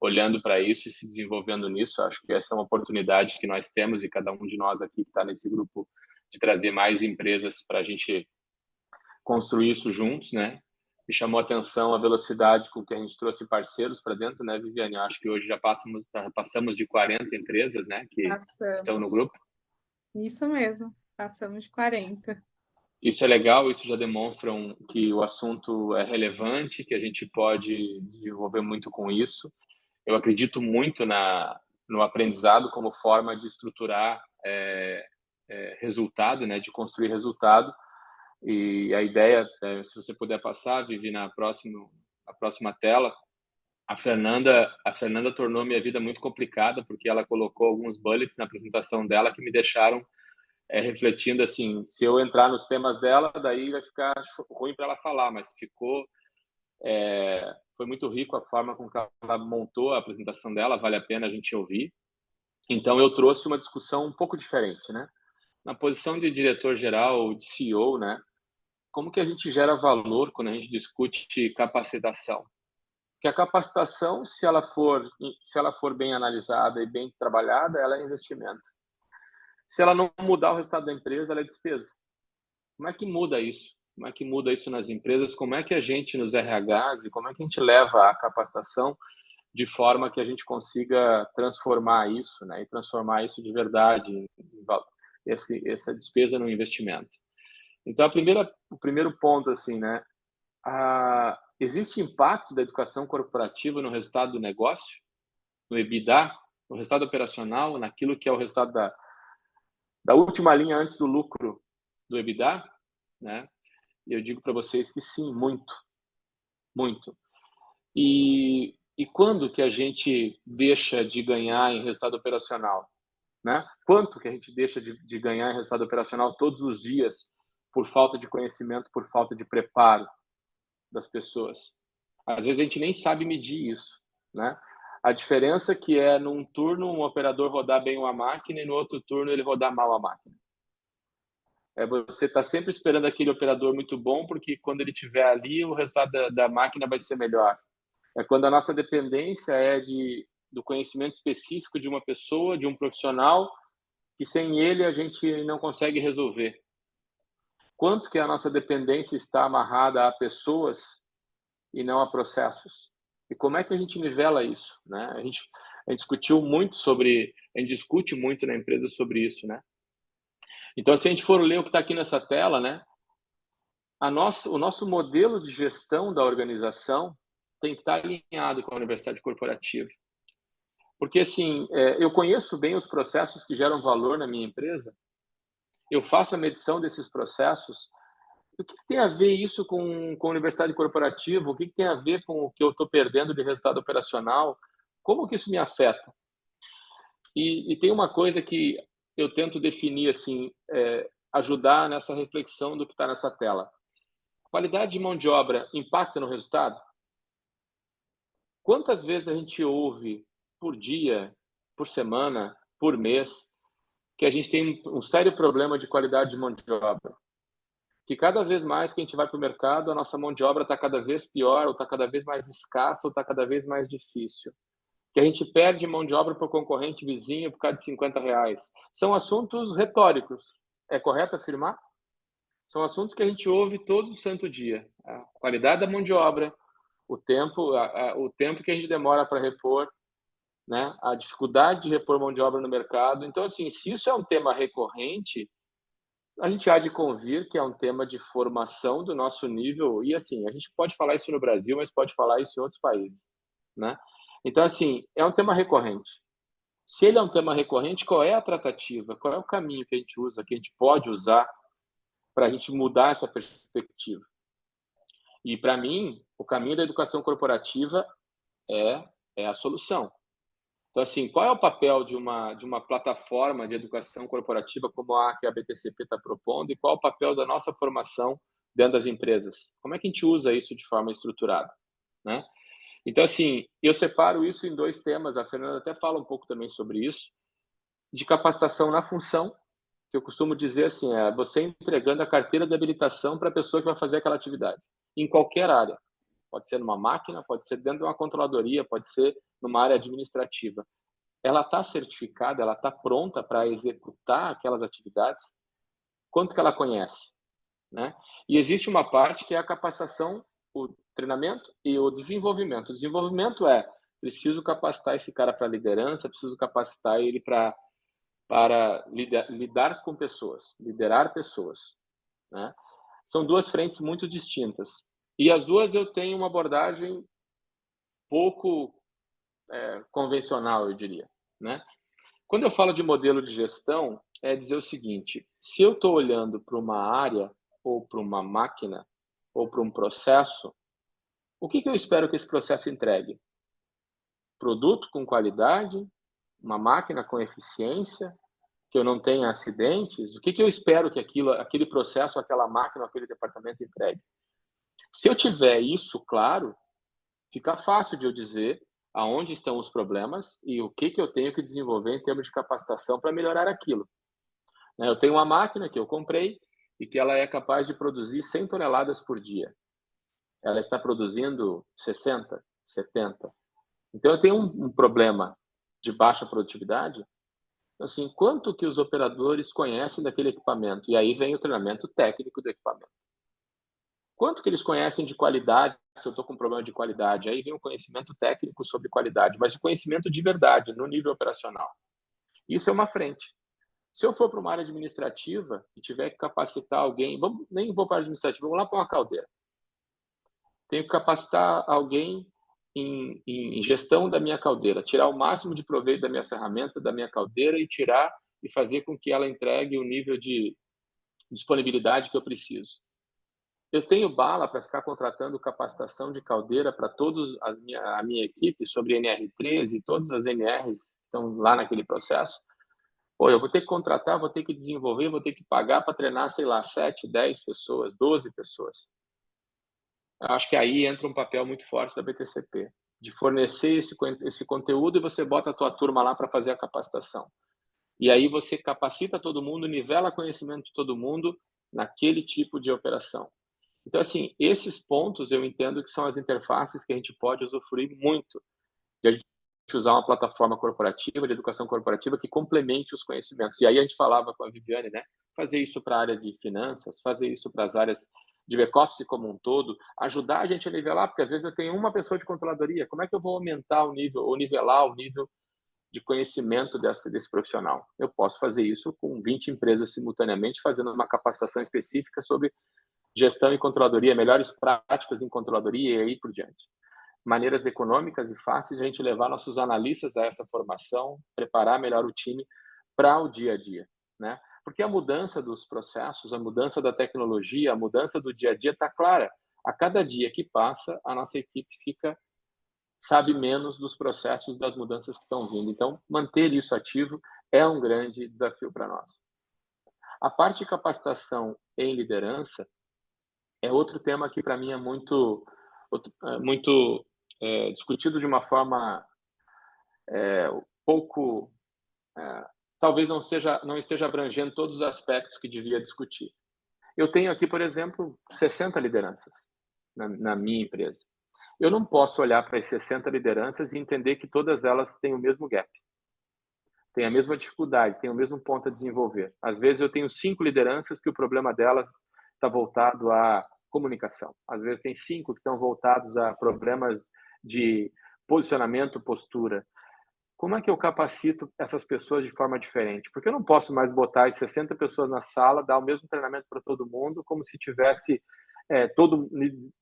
olhando para isso e se desenvolvendo nisso. Acho que essa é uma oportunidade que nós temos e cada um de nós aqui que está nesse grupo de trazer mais empresas para a gente construir isso juntos, né? Me chamou a atenção a velocidade com que a gente trouxe parceiros para dentro, né, Viviane? Acho que hoje já passamos de 40 empresas, né, que estão no grupo. Isso mesmo, passamos de 40. Isso é legal, isso já demonstra que o assunto é relevante, que a gente pode desenvolver muito com isso. Eu acredito muito no aprendizado como forma de estruturar resultado, né, de construir resultado. E a ideia, se você puder passar, Vivi, na próxima tela, a Fernanda tornou minha vida muito complicada, porque ela colocou alguns bullets na apresentação dela que me deixaram refletindo assim, se eu entrar nos temas dela, daí vai ficar ruim para ela falar, mas foi muito rico a forma com que ela montou a apresentação dela, vale a pena a gente ouvir. Então, eu trouxe uma discussão um pouco diferente, né? Na posição de diretor-geral, de CEO, né? Como que a gente gera valor quando a gente discute capacitação? Porque a capacitação, se ela for bem analisada e bem trabalhada, ela é investimento. Se ela não mudar o resultado da empresa, ela é despesa. Como é que muda isso? Como é que muda isso nas empresas? Como é que a gente, nos RHs, e como é que a gente leva a capacitação de forma que a gente consiga transformar isso, né? E transformar isso de verdade, essa despesa no investimento. Então, o primeiro ponto, assim, né? Existe impacto da educação corporativa no resultado do negócio, no EBITDA, no resultado operacional, naquilo que é o resultado da última linha antes do lucro do EBITDA, né? E eu digo para vocês que sim, muito, muito. E quando que a gente deixa de ganhar em resultado operacional, né? Quanto que a gente deixa de ganhar em resultado operacional todos os dias por falta de conhecimento, por falta de preparo das pessoas? Às vezes a gente nem sabe medir isso. né? A diferença que é num turno um operador rodar bem uma máquina e no outro turno ele rodar mal a máquina. Você está sempre esperando aquele operador muito bom, porque quando ele estiver ali, o resultado da máquina vai ser melhor. É quando a nossa dependência é do conhecimento específico de uma pessoa, de um profissional, que sem ele a gente não consegue resolver. Quanto que a nossa dependência está amarrada a pessoas e não a processos? E como é que a gente nivela isso, né? A gente discute muito na empresa sobre isso, né? Então, se a gente for ler o que está aqui nessa tela, né? O nosso modelo de gestão da organização tem que estar alinhado com a universidade corporativa. Porque, assim, eu conheço bem os processos que geram valor na minha empresa, eu faço a medição desses processos. O que tem a ver isso com a universidade corporativa? O que tem a ver com o que eu estou perdendo de resultado operacional? Como que isso me afeta? E tem uma coisa que eu tento definir, assim, ajudar nessa reflexão do que está nessa tela. Qualidade de mão de obra impacta no resultado? Quantas vezes a gente ouve por dia, por semana, por mês, que a gente tem um sério problema de qualidade de mão de obra? Que cada vez mais que a gente vai para o mercado, a nossa mão de obra está cada vez pior, ou está cada vez mais escassa, ou está cada vez mais difícil. Que a gente perde mão de obra para o concorrente vizinho por causa de R$50. São assuntos retóricos. É correto afirmar? São assuntos que a gente ouve todo santo dia. A qualidade da mão de obra, o tempo que a gente demora para repor, né? A dificuldade de repor mão de obra no mercado. Então, assim, se isso é um tema recorrente, a gente há de convir que é um tema de formação do nosso nível. E, assim, a gente pode falar isso no Brasil, mas pode falar isso em outros países, né? Então, assim, é um tema recorrente. Se ele é um tema recorrente, qual é a tratativa? Qual é o caminho que a gente usa, que a gente pode usar para a gente mudar essa perspectiva? E, para mim, o caminho da educação corporativa é a solução. Então, assim, qual é o papel de uma plataforma de educação corporativa como a que a BTCP está propondo e qual é o papel da nossa formação dentro das empresas? Como é que a gente usa isso de forma estruturada, né? Então, assim, eu separo isso em 2 temas, a Fernanda até fala um pouco também sobre isso, de capacitação na função, que eu costumo dizer assim, você entregando a carteira de habilitação para a pessoa que vai fazer aquela atividade, em qualquer área. Pode ser numa máquina, pode ser dentro de uma controladoria, pode ser numa área administrativa. Ela está certificada, ela está pronta para executar aquelas atividades? Quanto que ela conhece, né? E existe uma parte que é a capacitação, o treinamento e o desenvolvimento. O desenvolvimento preciso capacitar esse cara para liderança, preciso capacitar ele para lidar com pessoas, liderar pessoas, né? São 2 frentes muito distintas. E as 2 eu tenho uma abordagem pouco convencional, eu diria, né? Quando eu falo de modelo de gestão, é dizer o seguinte: se eu estou olhando para uma área, ou para uma máquina, ou para um processo, o que eu espero que esse processo entregue? Produto com qualidade, uma máquina com eficiência, que eu não tenha acidentes? O que eu espero que aquele processo, aquela máquina, aquele departamento entregue? Se eu tiver isso claro, fica fácil de eu dizer aonde estão os problemas e o que eu tenho que desenvolver em termos de capacitação para melhorar aquilo. Eu tenho uma máquina que eu comprei e que ela é capaz de produzir 100 toneladas por dia. Ela está produzindo 60, 70. Então, eu tenho um problema de baixa produtividade. Assim, quanto que os operadores conhecem daquele equipamento? E aí vem o treinamento técnico do equipamento. Quanto que eles conhecem de qualidade? Se eu estou com um problema de qualidade, aí vem o conhecimento técnico sobre qualidade, mas o conhecimento de verdade, no nível operacional. Isso é uma frente. Se eu for para uma área administrativa e tiver que capacitar alguém, nem vou para a administrativa, vamos lá para uma caldeira. Tenho que capacitar alguém em gestão da minha caldeira, tirar o máximo de proveito da minha ferramenta, da minha caldeira e fazer com que ela entregue o nível de disponibilidade que eu preciso. Eu tenho bala para ficar contratando capacitação de caldeira para toda a minha equipe sobre NR13 e todas as NRs que estão lá naquele processo? Eu vou ter que contratar, vou ter que desenvolver, vou ter que pagar para treinar, sei lá, 7, 10 pessoas, 12 pessoas. Eu acho que aí entra um papel muito forte da BTCP, de fornecer esse conteúdo e você bota a tua turma lá para fazer a capacitação. E aí você capacita todo mundo, nivela conhecimento de todo mundo naquele tipo de operação. Então, assim, esses pontos eu entendo que são as interfaces que a gente pode usufruir muito de a gente usar uma plataforma corporativa, de educação corporativa, que complemente os conhecimentos. E aí a gente falava com a Viviane, né? Fazer isso para a área de finanças, fazer isso para as áreas de back-office como um todo, ajudar a gente a nivelar, porque às vezes eu tenho uma pessoa de controladoria, como é que eu vou aumentar o nível, ou nivelar o nível de conhecimento desse profissional? Eu posso fazer isso com 20 empresas simultaneamente, fazendo uma capacitação específica sobre gestão e controladoria, melhores práticas em controladoria e aí por diante. Maneiras econômicas e fáceis de a gente levar nossos analistas a essa formação, preparar melhor o time para o dia a dia, né? Porque a mudança dos processos, a mudança da tecnologia, a mudança do dia a dia está clara. A cada dia que passa, a nossa equipe sabe menos dos processos, das mudanças que estão vindo. Então, manter isso ativo é um grande desafio para nós. A parte de capacitação em liderança é outro tema que para mim é muito discutido de uma forma pouco, talvez não esteja abrangendo todos os aspectos que devia discutir. Eu tenho aqui, por exemplo, 60 lideranças na minha empresa. Eu não posso olhar para as 60 lideranças e entender que todas elas têm o mesmo gap, têm a mesma dificuldade, têm o mesmo ponto a desenvolver. Às vezes eu tenho 5 lideranças que o problema delas está voltado à comunicação. Às vezes tem 5 que estão voltados a problemas de posicionamento, postura. Como é que eu capacito essas pessoas de forma diferente? Porque eu não posso mais botar as 60 pessoas na sala, dar o mesmo treinamento para todo mundo, como se tivesse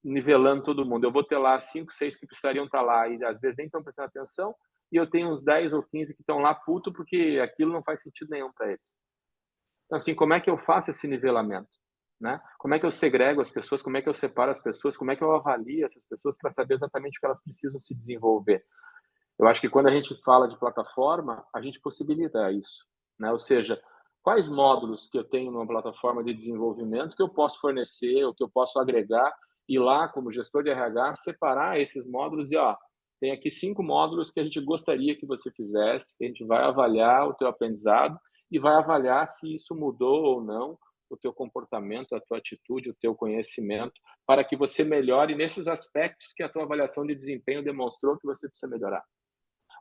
nivelando todo mundo. Eu vou ter lá 5, 6 que precisariam estar lá e às vezes nem estão prestando atenção, e eu tenho uns 10 ou 15 que estão lá puto porque aquilo não faz sentido nenhum para eles. Então, assim, como é que eu faço esse nivelamento? Né? Como é que eu segrego as pessoas? Como é que eu separo as pessoas? Como é que eu avalio essas pessoas para saber exatamente o que elas precisam se desenvolver? Eu acho que quando a gente fala de plataforma, a gente possibilita isso, né? Ou seja, quais módulos que eu tenho numa plataforma de desenvolvimento que eu posso fornecer, ou que eu posso agregar, e lá, como gestor de RH, separar esses módulos e, tem aqui 5 módulos que a gente gostaria que você fizesse, que a gente vai avaliar o teu aprendizado e vai avaliar se isso mudou ou não o teu comportamento, a tua atitude, o teu conhecimento, para que você melhore nesses aspectos que a tua avaliação de desempenho demonstrou que você precisa melhorar.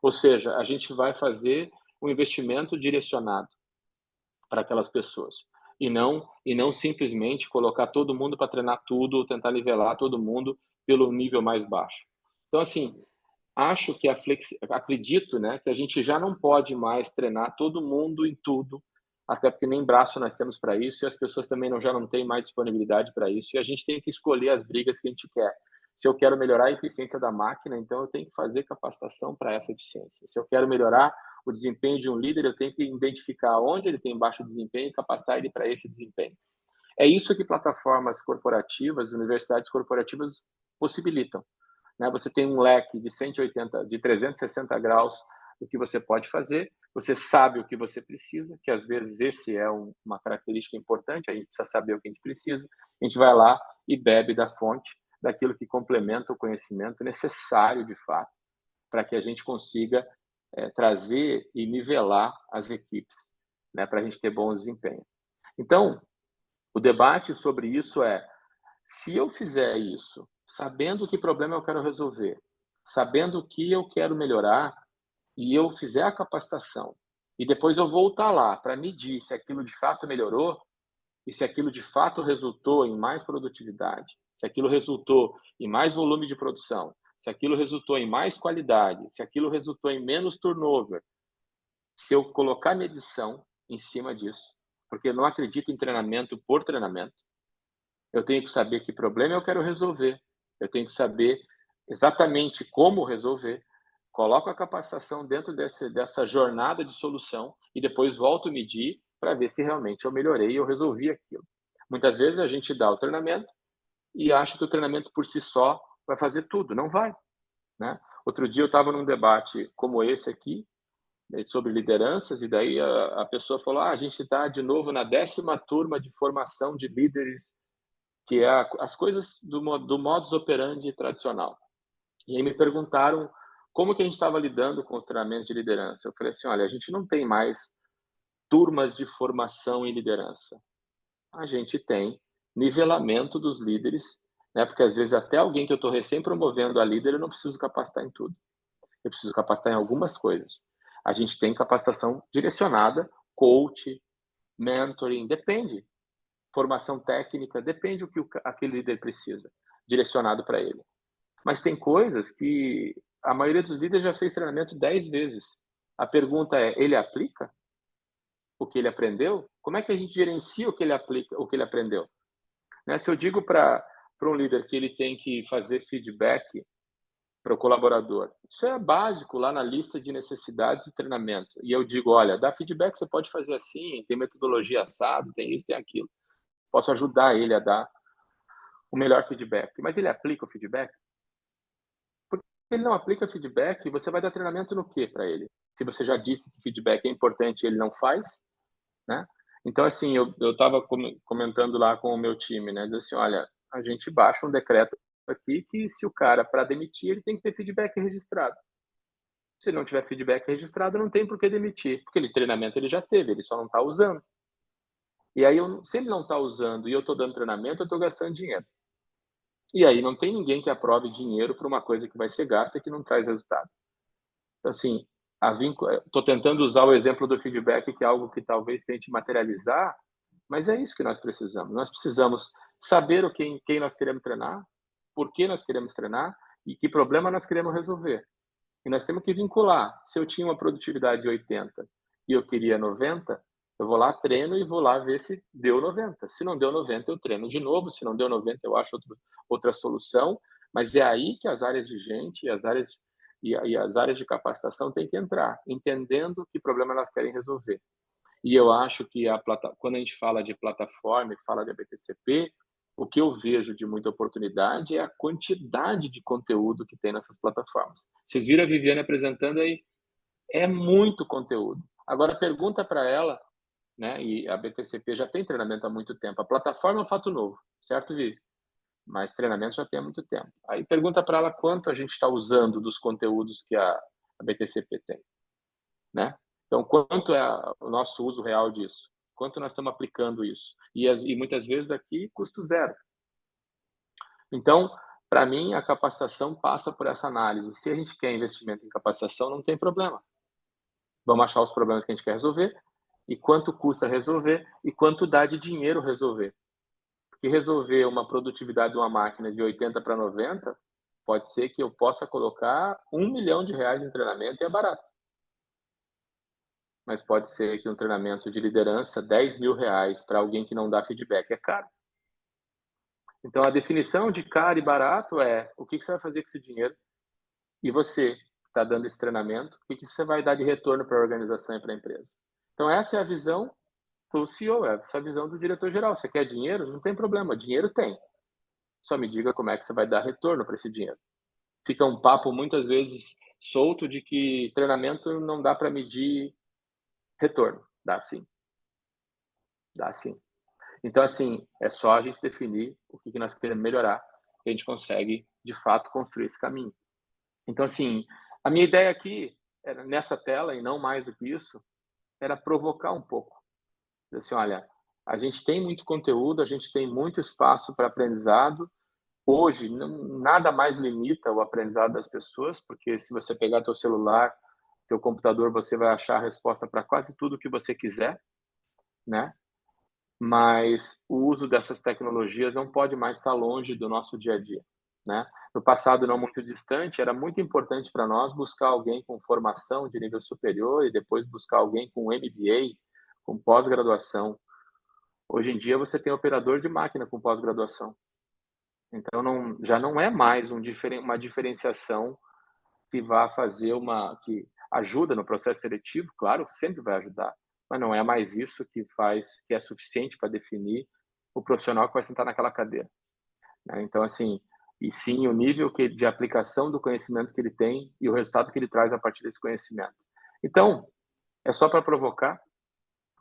Ou seja, a gente vai fazer um investimento direcionado para aquelas pessoas e não simplesmente colocar todo mundo para treinar tudo ou tentar nivelar todo mundo pelo nível mais baixo. Então, assim, acho que acredito, né, que a gente já não pode mais treinar todo mundo em tudo, até porque nem braço nós temos para isso e as pessoas também já não têm mais disponibilidade para isso, e a gente tem que escolher as brigas que a gente quer. Se eu quero melhorar a eficiência da máquina, então eu tenho que fazer capacitação para essa eficiência. Se eu quero melhorar o desempenho de um líder, eu tenho que identificar onde ele tem baixo desempenho e capacitar ele para esse desempenho. É isso que plataformas corporativas, universidades corporativas possibilitam, né? Você tem um leque de 360 graus do que você pode fazer, você sabe o que você precisa, que às vezes esse é uma característica importante, a gente precisa saber o que a gente precisa, a gente vai lá e bebe da fonte, daquilo que complementa o conhecimento necessário, de fato, para que a gente consiga trazer e nivelar as equipes, né, para a gente ter bom desempenho. Então, o debate sobre isso se eu fizer isso, sabendo que problema eu quero resolver, sabendo o que eu quero melhorar, e eu fizer a capacitação, e depois eu voltar lá para medir se aquilo de fato melhorou, e se aquilo de fato resultou em mais produtividade, se aquilo resultou em mais volume de produção, se aquilo resultou em mais qualidade, se aquilo resultou em menos turnover, se eu colocar medição em cima disso, porque eu não acredito em treinamento por treinamento, eu tenho que saber que problema eu quero resolver, eu tenho que saber exatamente como resolver, coloco a capacitação dentro dessa jornada de solução e depois volto a medir para ver se realmente eu melhorei e eu resolvi aquilo. Muitas vezes a gente dá o treinamento e acha que o treinamento por si só vai fazer tudo. Não vai, né? Outro dia eu estava num debate como esse aqui, sobre lideranças, e daí a pessoa falou, a gente está de novo na 10ª turma de formação de líderes, que é as coisas do modus operandi tradicional. E aí me perguntaram como que a gente estava lidando com os treinamentos de liderança. Eu falei assim, olha, a gente não tem mais turmas de formação em liderança. A gente tem nivelamento dos líderes, né? Porque às vezes até alguém que eu estou recém promovendo a líder, eu não preciso capacitar em tudo. Eu preciso capacitar em algumas coisas. A gente tem capacitação direcionada, coach, mentoring, depende. Formação técnica, depende do que aquele líder precisa, direcionado para ele. Mas tem coisas que a maioria dos líderes já fez treinamento 10 vezes. A pergunta é, ele aplica o que ele aprendeu? Como é que a gente gerencia o que ele aplica, o que ele aprendeu? Né? Se eu digo para um líder que ele tem que fazer feedback para o colaborador, isso é básico lá na lista de necessidades de treinamento. E eu digo, olha, dar feedback você pode fazer assim, tem metodologia assado, tem isso, tem aquilo. Posso ajudar ele a dar o melhor feedback. Mas ele aplica o feedback? Porque se ele não aplica feedback, você vai dar treinamento no quê para ele? Se você já disse que feedback é importante e ele não faz, né? Então, assim, eu estava comentando lá com o meu time, né? Diz assim, olha, a gente baixa um decreto aqui que se o cara, para demitir, ele tem que ter feedback registrado. Se não tiver feedback registrado, não tem por que demitir, porque ele treinamento ele já teve, ele só não está usando. E aí, se ele não está usando e eu estou dando treinamento, eu estou gastando dinheiro. E aí não tem ninguém que aprove dinheiro para uma coisa que vai ser gasta e que não traz resultado. Então, assim, estou tentando usar o exemplo do feedback, que é algo que talvez tente materializar, mas é isso que nós precisamos. Nós precisamos saber quem nós queremos treinar, por que nós queremos treinar e que problema nós queremos resolver. E nós temos que vincular. Se eu tinha uma produtividade de 80 e eu queria 90, eu vou lá, treino e vou lá ver se deu 90. Se não deu 90, eu treino de novo. Se não deu 90, eu acho outra solução. Mas é aí que as áreas de gente e as áreas de capacitação têm que entrar, entendendo que problema elas querem resolver. E eu acho que quando a gente fala de plataforma e fala de BTCP, o que eu vejo de muita oportunidade é a quantidade de conteúdo que tem nessas plataformas. Vocês viram a Viviane apresentando aí? É muito conteúdo. Agora, pergunta para ela, né? E a BTCP já tem treinamento há muito tempo. A plataforma é um fato novo, certo, Vivi? Mas treinamento já tem há muito tempo. Aí pergunta para ela quanto a gente está usando dos conteúdos que a BTCP tem, né? Então, quanto é o nosso uso real disso? Quanto nós estamos aplicando isso? E muitas vezes aqui, custo zero. Então, para mim, a capacitação passa por essa análise. Se a gente quer investimento em capacitação, não tem problema. Vamos achar os problemas que a gente quer resolver e quanto custa resolver e quanto dá de dinheiro resolver. Porque resolver uma produtividade de uma máquina de 80 para 90, pode ser que eu possa colocar R$1 milhão em treinamento e é barato. Mas pode ser que um treinamento de liderança, R$10 mil para alguém que não dá feedback, é caro. Então, a definição de caro e barato é o que você vai fazer com esse dinheiro e você que está dando esse treinamento, o que você vai dar de retorno para a organização e para a empresa. Então, essa é a visão do CEO, essa é a visão do diretor-geral. Você quer dinheiro? Não tem problema, dinheiro tem. Só me diga como é que você vai dar retorno para esse dinheiro. Fica um papo, muitas vezes, solto de que treinamento não dá para medir retorno. Dá sim. Dá sim. Então, assim, é só a gente definir o que nós queremos melhorar, que a gente consegue, de fato, construir esse caminho. Então, assim, a minha ideia aqui, era nessa tela, e não mais do que isso, era provocar um pouco. Assim, olha, a gente tem muito conteúdo, a gente tem muito espaço para aprendizado. Hoje, nada mais limita o aprendizado das pessoas, porque se você pegar teu celular, teu computador, você vai achar a resposta para quase tudo que você quiser, né? Mas o uso dessas tecnologias não pode mais estar longe do nosso dia a dia, né? No passado não muito distante, era muito importante para nós buscar alguém com formação de nível superior e depois buscar alguém com MBA, com pós-graduação. Hoje em dia você tem operador de máquina com pós-graduação. Então já não é mais uma diferenciação que vá fazer que ajuda no processo seletivo, claro, sempre vai ajudar, mas não é mais isso que é suficiente para definir o profissional que vai sentar naquela cadeira, né? Então, assim, e sim o nível de aplicação do conhecimento que ele tem e o resultado que ele traz a partir desse conhecimento. Então, é só para provocar,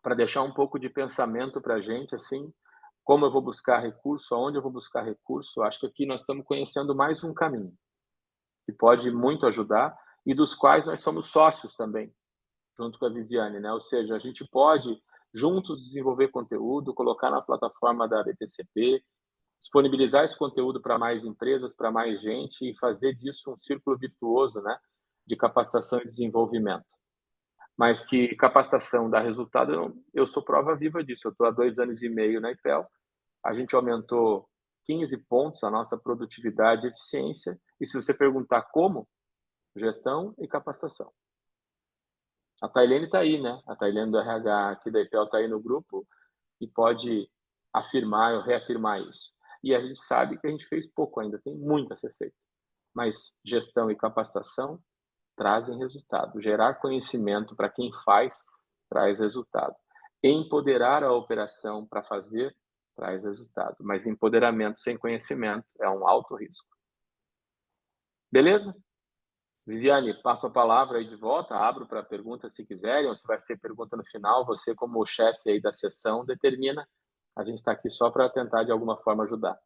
para deixar um pouco de pensamento para a gente, assim, como eu vou buscar recurso, aonde eu vou buscar recurso. Acho que aqui nós estamos conhecendo mais um caminho. que pode muito ajudar e dos quais nós somos sócios também, junto com a Viviane, né? Ou seja, a gente pode juntos desenvolver conteúdo, colocar na plataforma da BTCP, disponibilizar esse conteúdo para mais empresas, para mais gente e fazer disso um círculo virtuoso, né, de capacitação e desenvolvimento. Mas que capacitação dá resultado, eu sou prova viva disso. Eu estou há 2 anos e meio na IPEL, a gente aumentou 15 pontos a nossa produtividade e eficiência, e se você perguntar como, gestão e capacitação. A Tailene está aí, né? A Tailene do RH aqui da IPEL está aí no grupo e pode afirmar ou reafirmar isso. E a gente sabe que a gente fez pouco ainda, tem muito a ser feito. Mas gestão e capacitação trazem resultado. Gerar conhecimento para quem faz traz resultado. Empoderar a operação para fazer traz resultado. Mas empoderamento sem conhecimento é um alto risco. Beleza? Viviane, passo a palavra aí de volta, abro para perguntas se quiserem, ou se vai ser pergunta no final, você como chefe aí da sessão determina. A gente está aqui só para tentar de alguma forma ajudar.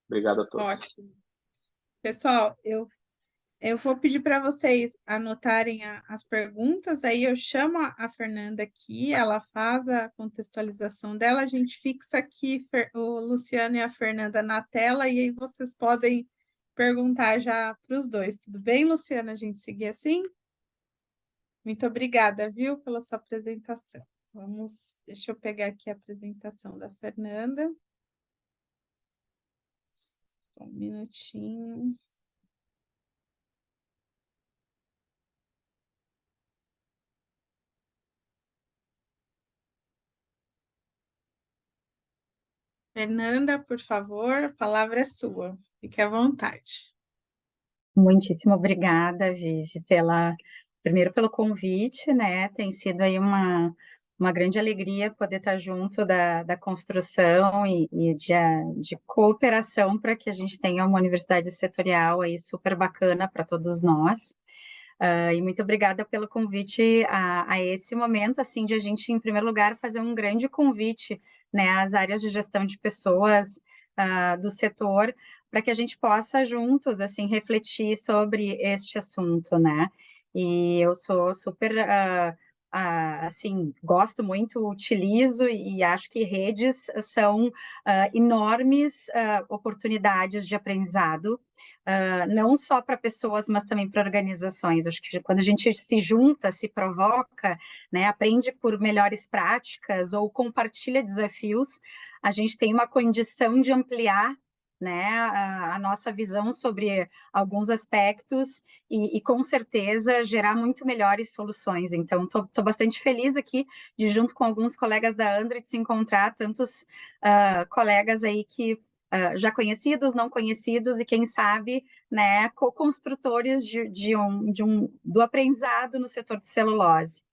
Obrigado a todos. Ótimo. Pessoal, eu vou pedir para vocês anotarem as perguntas, aí eu chamo a Fernanda aqui, ela faz a contextualização dela, a gente fixa aqui o Luciano e a Fernanda na tela, e aí vocês podem perguntar já para os dois. Tudo bem, Luciana? A gente seguir assim? Muito obrigada, viu, pela sua apresentação. Deixa eu pegar aqui a apresentação da Fernanda. Só um minutinho. Fernanda, por favor, a palavra é sua. Fique à vontade. Muitíssimo obrigada, Vivi, primeiro pelo convite, né? Tem sido aí uma grande alegria poder estar junto da construção e de cooperação para que a gente tenha uma universidade setorial aí super bacana para todos nós. E muito obrigada pelo convite a esse momento, assim, de a gente, em primeiro lugar, fazer um grande convite, né, às áreas de gestão de pessoas do setor, para que a gente possa juntos, assim, refletir sobre este assunto, né? E eu sou super, assim, gosto muito, utilizo e acho que redes são enormes oportunidades de aprendizado, não só para pessoas, mas também para organizações. Acho que quando a gente se junta, se provoca, né, aprende por melhores práticas ou compartilha desafios, a gente tem uma condição de ampliar, né, a nossa visão sobre alguns aspectos e com certeza gerar muito melhores soluções. Então, estou bastante feliz aqui de, junto com alguns colegas da Andritz, encontrar tantos colegas aí que já conhecidos, não conhecidos, e quem sabe, né, co-construtores do aprendizado no setor de celulose.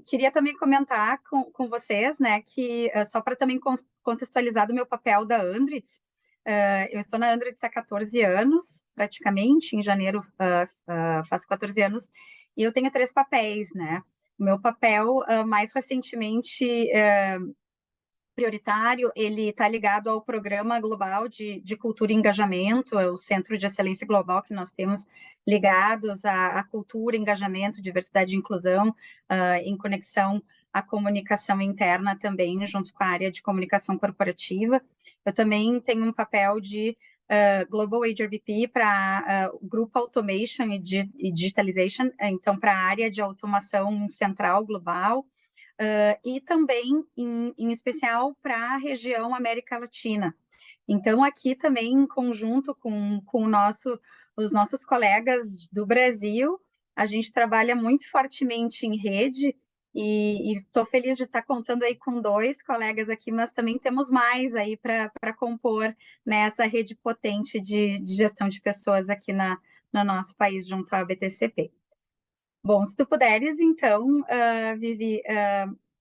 Queria também comentar com vocês, né, que só para também contextualizar do meu papel da Andritz, eu estou na Andritz há 14 anos, praticamente, em janeiro faço 14 anos, e eu tenho 3 papéis, né? O meu papel, mais recentemente, prioritário, ele está ligado ao Programa Global de Cultura e Engajamento, é o Centro de Excelência Global que nós temos ligados à cultura, engajamento, diversidade e inclusão, em conexão à comunicação interna também, junto com a área de comunicação corporativa. Eu também tenho um papel de Global HRBP para o Grupo Automation e Digitalization, então para a área de automação central global, e também, em especial, para a região América Latina. Então, aqui também, em conjunto com os nossos colegas do Brasil, a gente trabalha muito fortemente em rede, e estou feliz de estar contando aí com 2 colegas aqui, mas também temos mais aí para compor, né, essa rede potente de gestão de pessoas aqui no nosso país, junto à BTCP. Bom, se tu puderes, então, Vivi,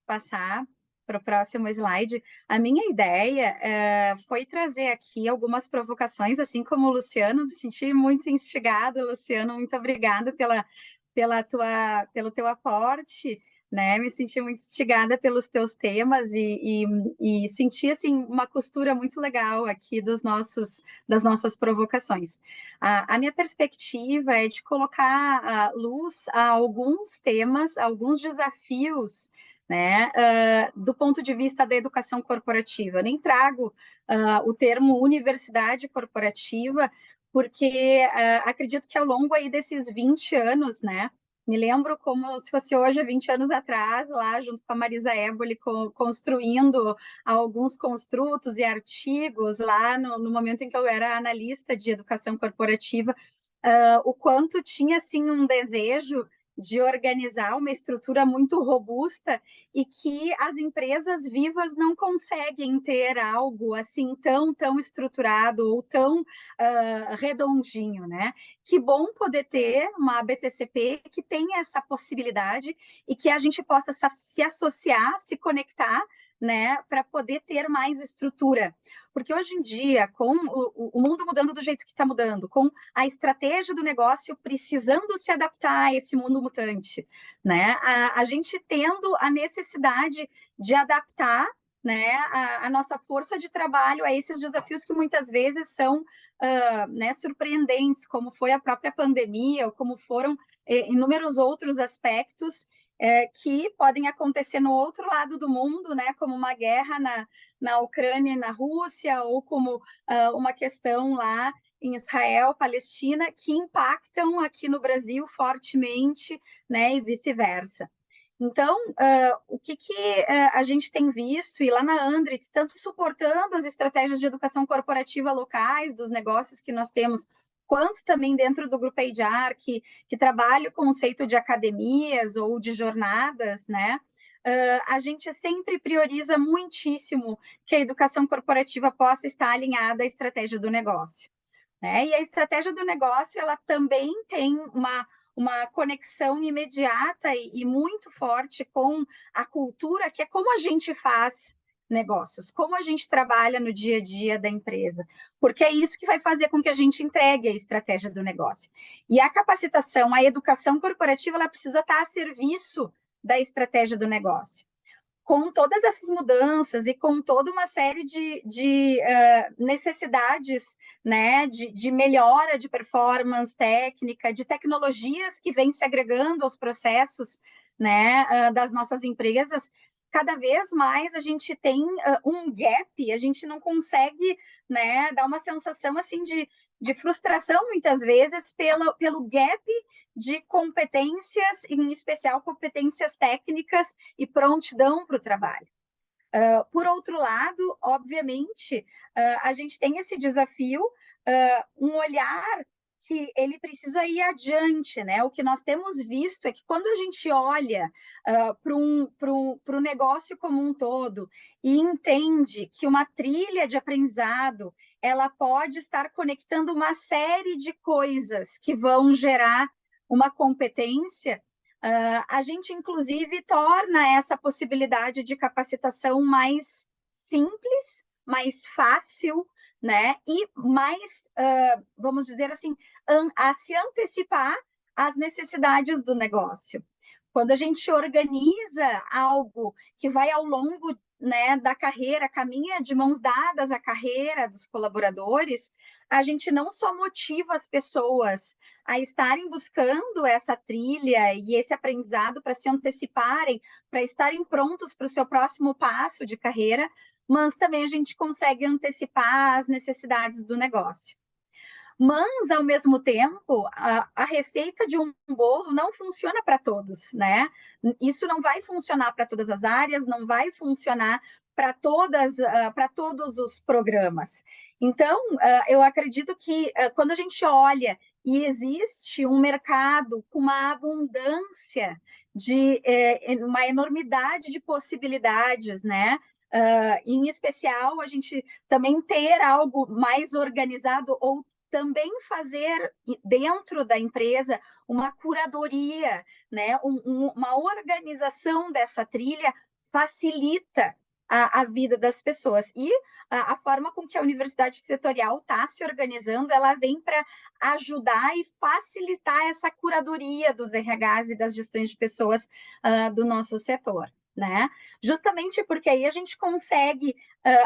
passar para o próximo slide. A minha ideia foi trazer aqui algumas provocações, assim como o Luciano, me senti muito instigada, Luciano, muito obrigada pelo teu aporte, né? Me senti muito instigada pelos teus temas e senti assim uma costura muito legal aqui das nossas provocações. A minha perspectiva é de colocar luz a alguns temas, alguns desafios, né, do ponto de vista da educação corporativa. Eu nem trago o termo universidade corporativa, porque acredito que ao longo aí desses 20 anos, né, me lembro como se fosse hoje, 20 anos atrás, lá junto com a Marisa Éboli, construindo alguns construtos e artigos lá no momento em que eu era analista de educação corporativa, o quanto tinha assim um desejo de organizar uma estrutura muito robusta e que as empresas vivas não conseguem ter algo assim tão estruturado ou tão redondinho, né? Que bom poder ter uma BTCP que tenha essa possibilidade e que a gente possa se associar, se conectar, né, para poder ter mais estrutura. Porque hoje em dia, com o mundo mudando do jeito que está mudando, com a estratégia do negócio precisando se adaptar a esse mundo mutante, né, a gente tendo a necessidade de adaptar, né, a nossa força de trabalho a esses desafios que muitas vezes são né, surpreendentes, como foi a própria pandemia, ou como foram inúmeros outros aspectos que podem acontecer no outro lado do mundo, né, como uma guerra na Ucrânia e na Rússia, ou como uma questão lá em Israel, Palestina, que impactam aqui no Brasil fortemente, né, e vice-versa. Então, o que a gente tem visto, e lá na Andritz, tanto suportando as estratégias de educação corporativa locais, dos negócios que nós temos, quanto também dentro do Grupo HR, que trabalha o conceito de academias ou de jornadas, né? A gente sempre prioriza muitíssimo que a educação corporativa possa estar alinhada à estratégia do negócio, né? E a estratégia do negócio, ela também tem uma conexão imediata e muito forte com a cultura, que é como a gente faz negócios, como a gente trabalha no dia a dia da empresa, porque é isso que vai fazer com que a gente entregue a estratégia do negócio. E a capacitação, a educação corporativa, ela precisa estar a serviço da estratégia do negócio. Com todas essas mudanças e com toda uma série de necessidades, né, de melhora de performance técnica, de tecnologias que vêm se agregando aos processos, né, das nossas empresas, cada vez mais a gente tem um gap, a gente não consegue, né, dar uma sensação assim de frustração, muitas vezes, pelo gap de competências, em especial competências técnicas e prontidão para o trabalho. Por outro lado, obviamente, a gente tem esse desafio, um olhar que ele precisa ir adiante, né? O que nós temos visto é que quando a gente olha para o negócio como um todo e entende que uma trilha de aprendizado ela pode estar conectando uma série de coisas que vão gerar uma competência, a gente, inclusive, torna essa possibilidade de capacitação mais simples, mais fácil, né? E mais, vamos dizer assim, a se antecipar às necessidades do negócio. Quando a gente organiza algo que vai ao longo, né, da carreira, caminha de mãos dadas a carreira dos colaboradores, a gente não só motiva as pessoas a estarem buscando essa trilha e esse aprendizado para se anteciparem, para estarem prontos para o seu próximo passo de carreira, mas também a gente consegue antecipar as necessidades do negócio. Mas, ao mesmo tempo, a receita de um bolo não funciona para todos, né? Isso não vai funcionar para todas as áreas, não vai funcionar para todos os programas. Então, eu acredito que quando a gente olha e existe um mercado com uma abundância uma enormidade de possibilidades, né? Em especial, a gente também ter algo mais organizado ou também fazer dentro da empresa uma curadoria, né? Uma organização dessa trilha facilita a vida das pessoas. E a forma com que a universidade setorial está se organizando, ela vem para ajudar e facilitar essa curadoria dos RHs e das gestões de pessoas do nosso setor, né? Justamente porque aí a gente consegue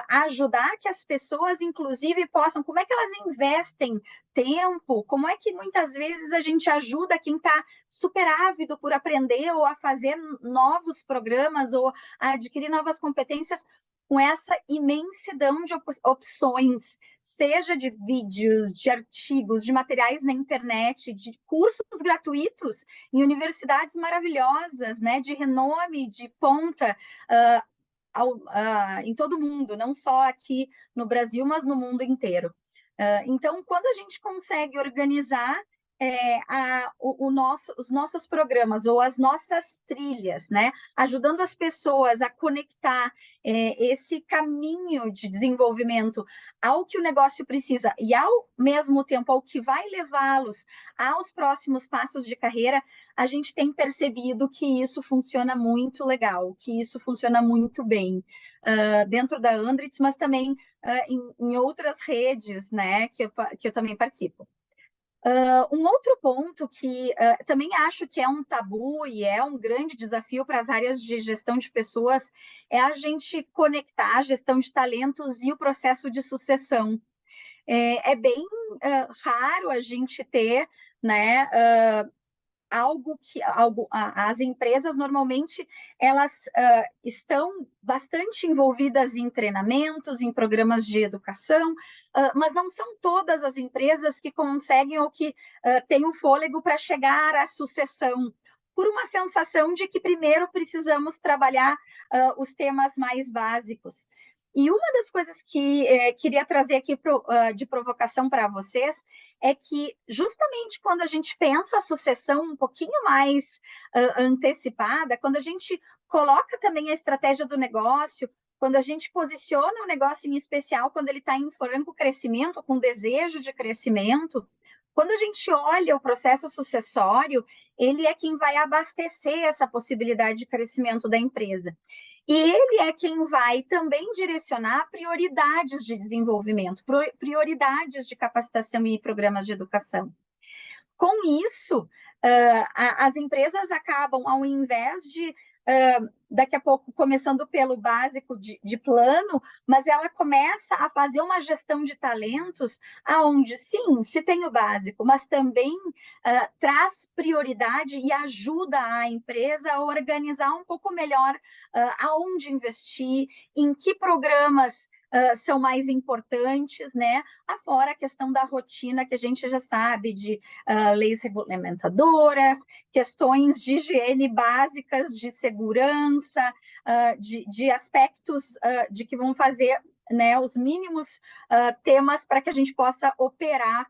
ajudar que as pessoas, inclusive, possam... Como é que elas investem tempo? Como é que muitas vezes a gente ajuda quem está super ávido por aprender ou a fazer novos programas ou a adquirir novas competências com essa imensidão de opções, seja de vídeos, de artigos, de materiais na internet, de cursos gratuitos em universidades maravilhosas, né, de renome, de ponta, em todo o mundo, não só aqui no Brasil, mas no mundo inteiro. Então, quando a gente consegue organizar os nossos programas ou as nossas trilhas, né, ajudando as pessoas a conectar esse caminho de desenvolvimento ao que o negócio precisa e, ao mesmo tempo, ao que vai levá-los aos próximos passos de carreira, a gente tem percebido que isso funciona muito legal, que isso funciona muito bem dentro da Andritz, mas também em outras redes, né, que eu também participo. Um outro ponto que também acho que é um tabu e é um grande desafio para as áreas de gestão de pessoas é a gente conectar a gestão de talentos e o processo de sucessão. É bem raro a gente ter, né, as empresas normalmente elas estão bastante envolvidas em treinamentos, em programas de educação, mas não são todas as empresas que conseguem ou que têm um fôlego para chegar à sucessão, por uma sensação de que primeiro precisamos trabalhar os temas mais básicos. E uma das coisas que queria trazer aqui de provocação para vocês é que, justamente quando a gente pensa a sucessão um pouquinho mais antecipada, quando a gente coloca também a estratégia do negócio, quando a gente posiciona o negócio em especial, quando ele está em franco crescimento, com desejo de crescimento, quando a gente olha o processo sucessório, ele é quem vai abastecer essa possibilidade de crescimento da empresa. E ele é quem vai também direcionar prioridades de desenvolvimento, prioridades de capacitação e programas de educação. Com isso, as empresas acabam, ao invés de, daqui a pouco, começando pelo básico de plano, mas ela começa a fazer uma gestão de talentos, aonde, sim, se tem o básico, mas também traz prioridade e ajuda a empresa a organizar um pouco melhor aonde investir, em que programas são mais importantes, né? Afora a questão da rotina que a gente já sabe, de leis regulamentadoras, questões de higiene básicas, de segurança, de aspectos de que vão fazer, né, os mínimos temas para que a gente possa operar,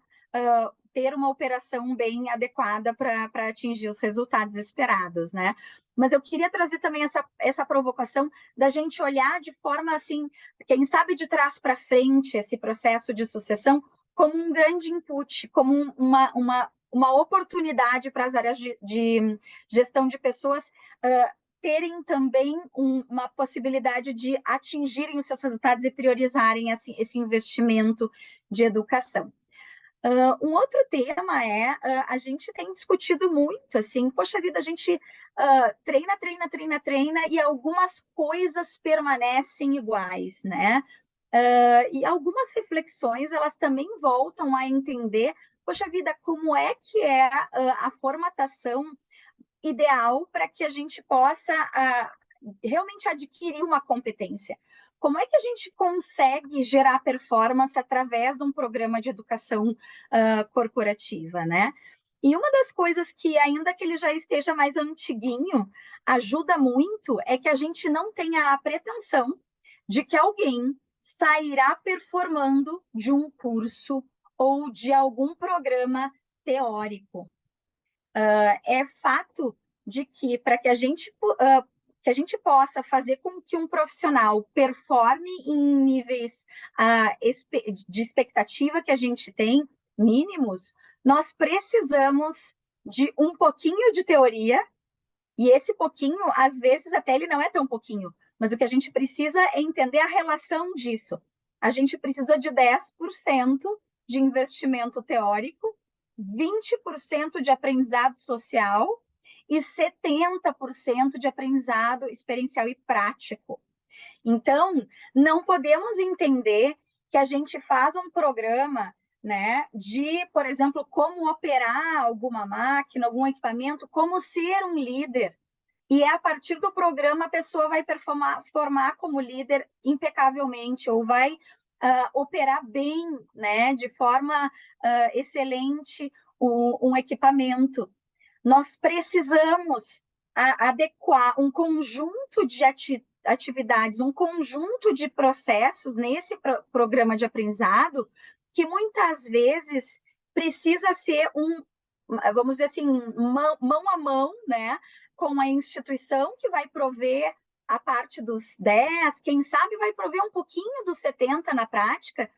ter uma operação bem adequada para atingir os resultados esperados, né? Mas eu queria trazer também essa provocação da gente olhar de forma, assim, quem sabe de trás para frente esse processo de sucessão como um grande input, como uma oportunidade para as áreas de gestão de pessoas terem também uma possibilidade de atingirem os seus resultados e priorizarem esse investimento de educação. Um outro tema a gente tem discutido muito, assim, poxa vida, a gente treina, e algumas coisas permanecem iguais, né? E algumas reflexões, elas também voltam a entender, poxa vida, como é que é a formatação ideal para que a gente possa realmente adquirir uma competência. Como é que a gente consegue gerar performance através de um programa de educação corporativa, né? E uma das coisas que, ainda que ele já esteja mais antiguinho, ajuda muito é que a gente não tenha a pretensão de que alguém sairá performando de um curso ou de algum programa teórico. É fato de que, para que a gente possa fazer com que um profissional performe em níveis de expectativa que a gente tem, mínimos, nós precisamos de um pouquinho de teoria, e esse pouquinho, às vezes, até ele não é tão pouquinho, mas o que a gente precisa é entender a relação disso. A gente precisa de 10% de investimento teórico, 20% de aprendizado social e 70% de aprendizado experiencial e prático. Então, não podemos entender que a gente faz um programa, né, de, por exemplo, como operar alguma máquina, algum equipamento, como ser um líder. E é a partir do programa a pessoa vai formar como líder impecavelmente, ou vai operar bem, né, de forma excelente um equipamento. Nós precisamos adequar um conjunto de atividades, um conjunto de processos nesse programa de aprendizado que muitas vezes precisa ser vamos dizer assim, mão a mão, né, com a instituição que vai prover a parte dos 10, quem sabe vai prover um pouquinho dos 70 na prática,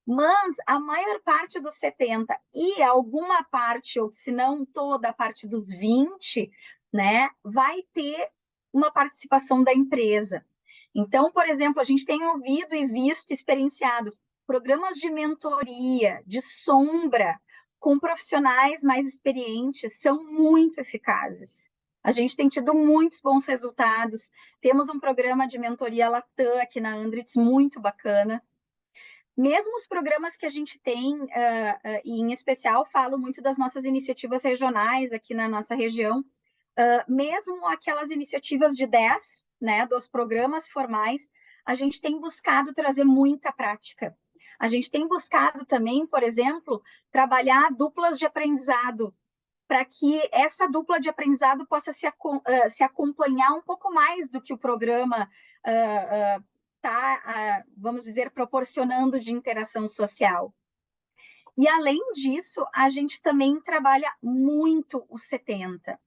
mas a maior parte dos 70 e alguma parte, ou se não toda a parte dos 20, né, vai ter uma participação da empresa. Então, por exemplo, a gente tem ouvido e visto, experienciado programas de mentoria, de sombra, com profissionais mais experientes, são muito eficazes. A gente tem tido muitos bons resultados. Temos um programa de mentoria Latam aqui na Andritz, muito bacana. Mesmo os programas que a gente tem, e em especial falo muito das nossas iniciativas regionais aqui na nossa região, mesmo aquelas iniciativas de 10, né, dos programas formais, a gente tem buscado trazer muita prática. A gente tem buscado também, por exemplo, trabalhar duplas de aprendizado, para que essa dupla de aprendizado possa se acompanhar um pouco mais do que o programa está, vamos dizer, proporcionando de interação social. E, além disso, a gente também trabalha muito os 70.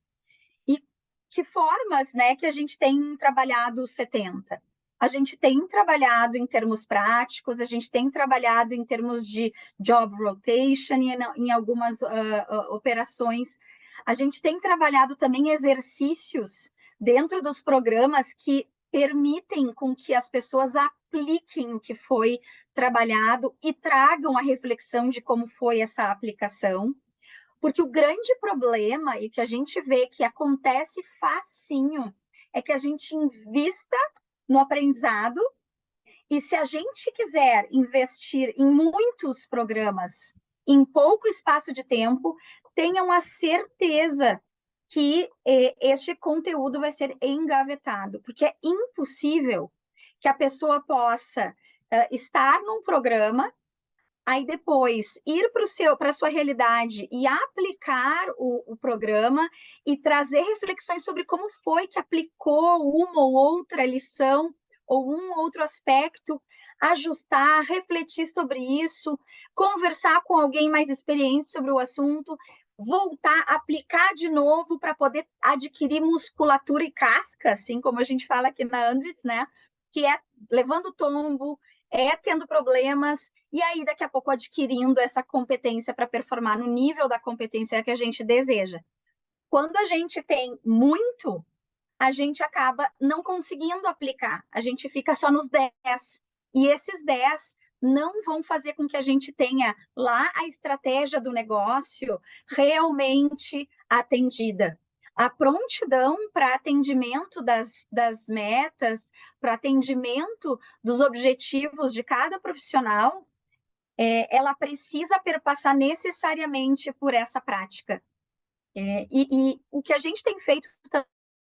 E que formas, né, que a gente tem trabalhado os 70? A gente tem trabalhado em termos práticos, a gente tem trabalhado em termos de job rotation em algumas operações. A gente tem trabalhado também exercícios dentro dos programas que permitem com que as pessoas apliquem o que foi trabalhado e tragam a reflexão de como foi essa aplicação. Porque o grande problema, e que a gente vê que acontece facinho, é que a gente invista no aprendizado, e se a gente quiser investir em muitos programas em pouco espaço de tempo, tenham a certeza que este conteúdo vai ser engavetado, porque é impossível que a pessoa possa estar num programa, aí depois ir para a sua realidade e aplicar o programa e trazer reflexões sobre como foi que aplicou uma ou outra lição ou um outro aspecto, ajustar, refletir sobre isso, conversar com alguém mais experiente sobre o assunto, voltar a aplicar de novo para poder adquirir musculatura e casca, assim como a gente fala aqui na Andritz, né? Que é levando tombo, tendo problemas, e aí daqui a pouco adquirindo essa competência para performar no nível da competência que a gente deseja. Quando a gente tem muito, a gente acaba não conseguindo aplicar, a gente fica só nos 10, e esses 10 não vão fazer com que a gente tenha lá a estratégia do negócio realmente atendida. A prontidão para atendimento das metas, para atendimento dos objetivos de cada profissional, ela precisa perpassar necessariamente por essa prática. E o que a gente tem feito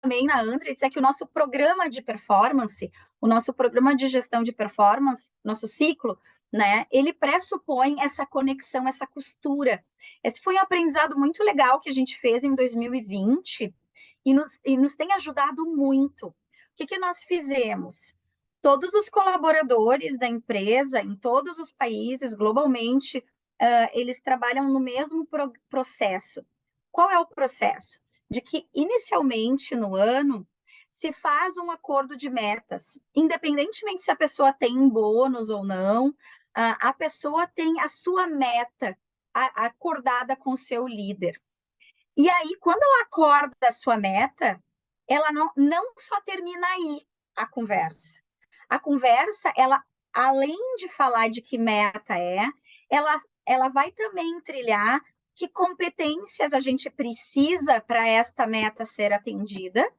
também na Andritz é que o nosso programa de performance, o nosso programa de gestão de performance, nosso ciclo, né, ele pressupõe essa conexão, essa costura. Esse foi um aprendizado muito legal que a gente fez em 2020 e nos tem ajudado muito. O que nós fizemos? Todos os colaboradores da empresa, em todos os países, globalmente, eles trabalham no mesmo processo. Qual é o processo? De que, inicialmente, no ano, se faz um acordo de metas. Independentemente se a pessoa tem bônus ou não, a pessoa tem a sua meta acordada com o seu líder. E aí, quando ela acorda a sua meta, ela não só termina aí. a conversa? A conversa, ela, além de falar de que meta ela vai também trilhar que competências a gente precisa para esta meta ser atendida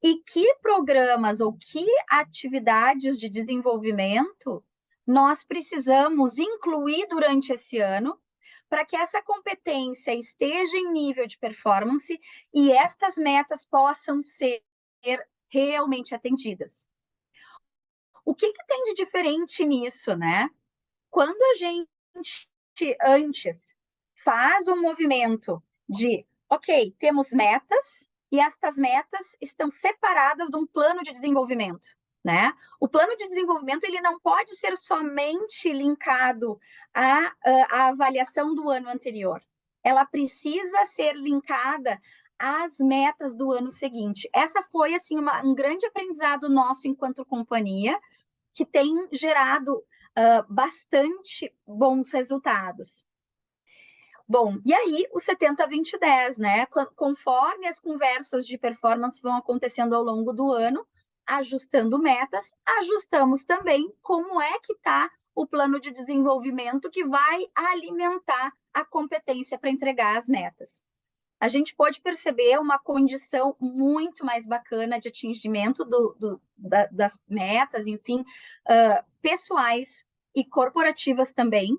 e que programas ou que atividades de desenvolvimento nós precisamos incluir durante esse ano para que essa competência esteja em nível de performance e estas metas possam ser realmente atendidas. O que tem de diferente nisso, né? Quando a gente antes faz um movimento de, ok, temos metas e estas metas estão separadas de um plano de desenvolvimento, né? O plano de desenvolvimento ele não pode ser somente linkado à avaliação do ano anterior. Ela precisa ser linkada às metas do ano seguinte. Essa foi assim um grande aprendizado nosso enquanto companhia, que tem gerado bastante bons resultados. Bom, e aí o 70-20-10, né? Conforme as conversas de performance vão acontecendo ao longo do ano, ajustando metas, ajustamos também como é que está o plano de desenvolvimento que vai alimentar a competência para entregar as metas. A gente pode perceber uma condição muito mais bacana de atingimento das metas, enfim, pessoais e corporativas também.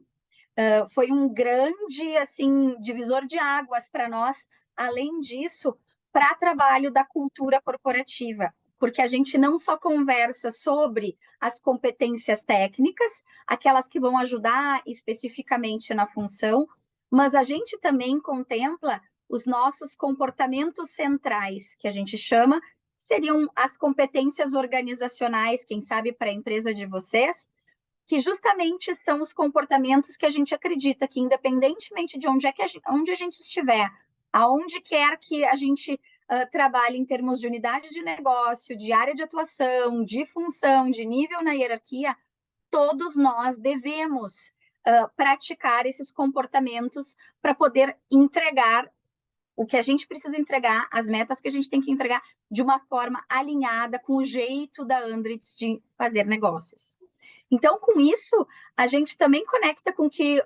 Foi um grande, assim, divisor de águas para nós, além disso, para trabalho da cultura corporativa, porque a gente não só conversa sobre as competências técnicas, aquelas que vão ajudar especificamente na função, mas a gente também contempla os nossos comportamentos centrais, que a gente chama, seriam as competências organizacionais, quem sabe para a empresa de vocês, que justamente são os comportamentos que a gente acredita que, independentemente de onde a gente estiver, aonde quer que a gente trabalhe em termos de unidade de negócio, de área de atuação, de função, de nível na hierarquia, todos nós devemos praticar esses comportamentos para poder entregar o que a gente precisa entregar, as metas que a gente tem que entregar de uma forma alinhada com o jeito da Andritz de fazer negócios. Então, com isso, a gente também conecta com o que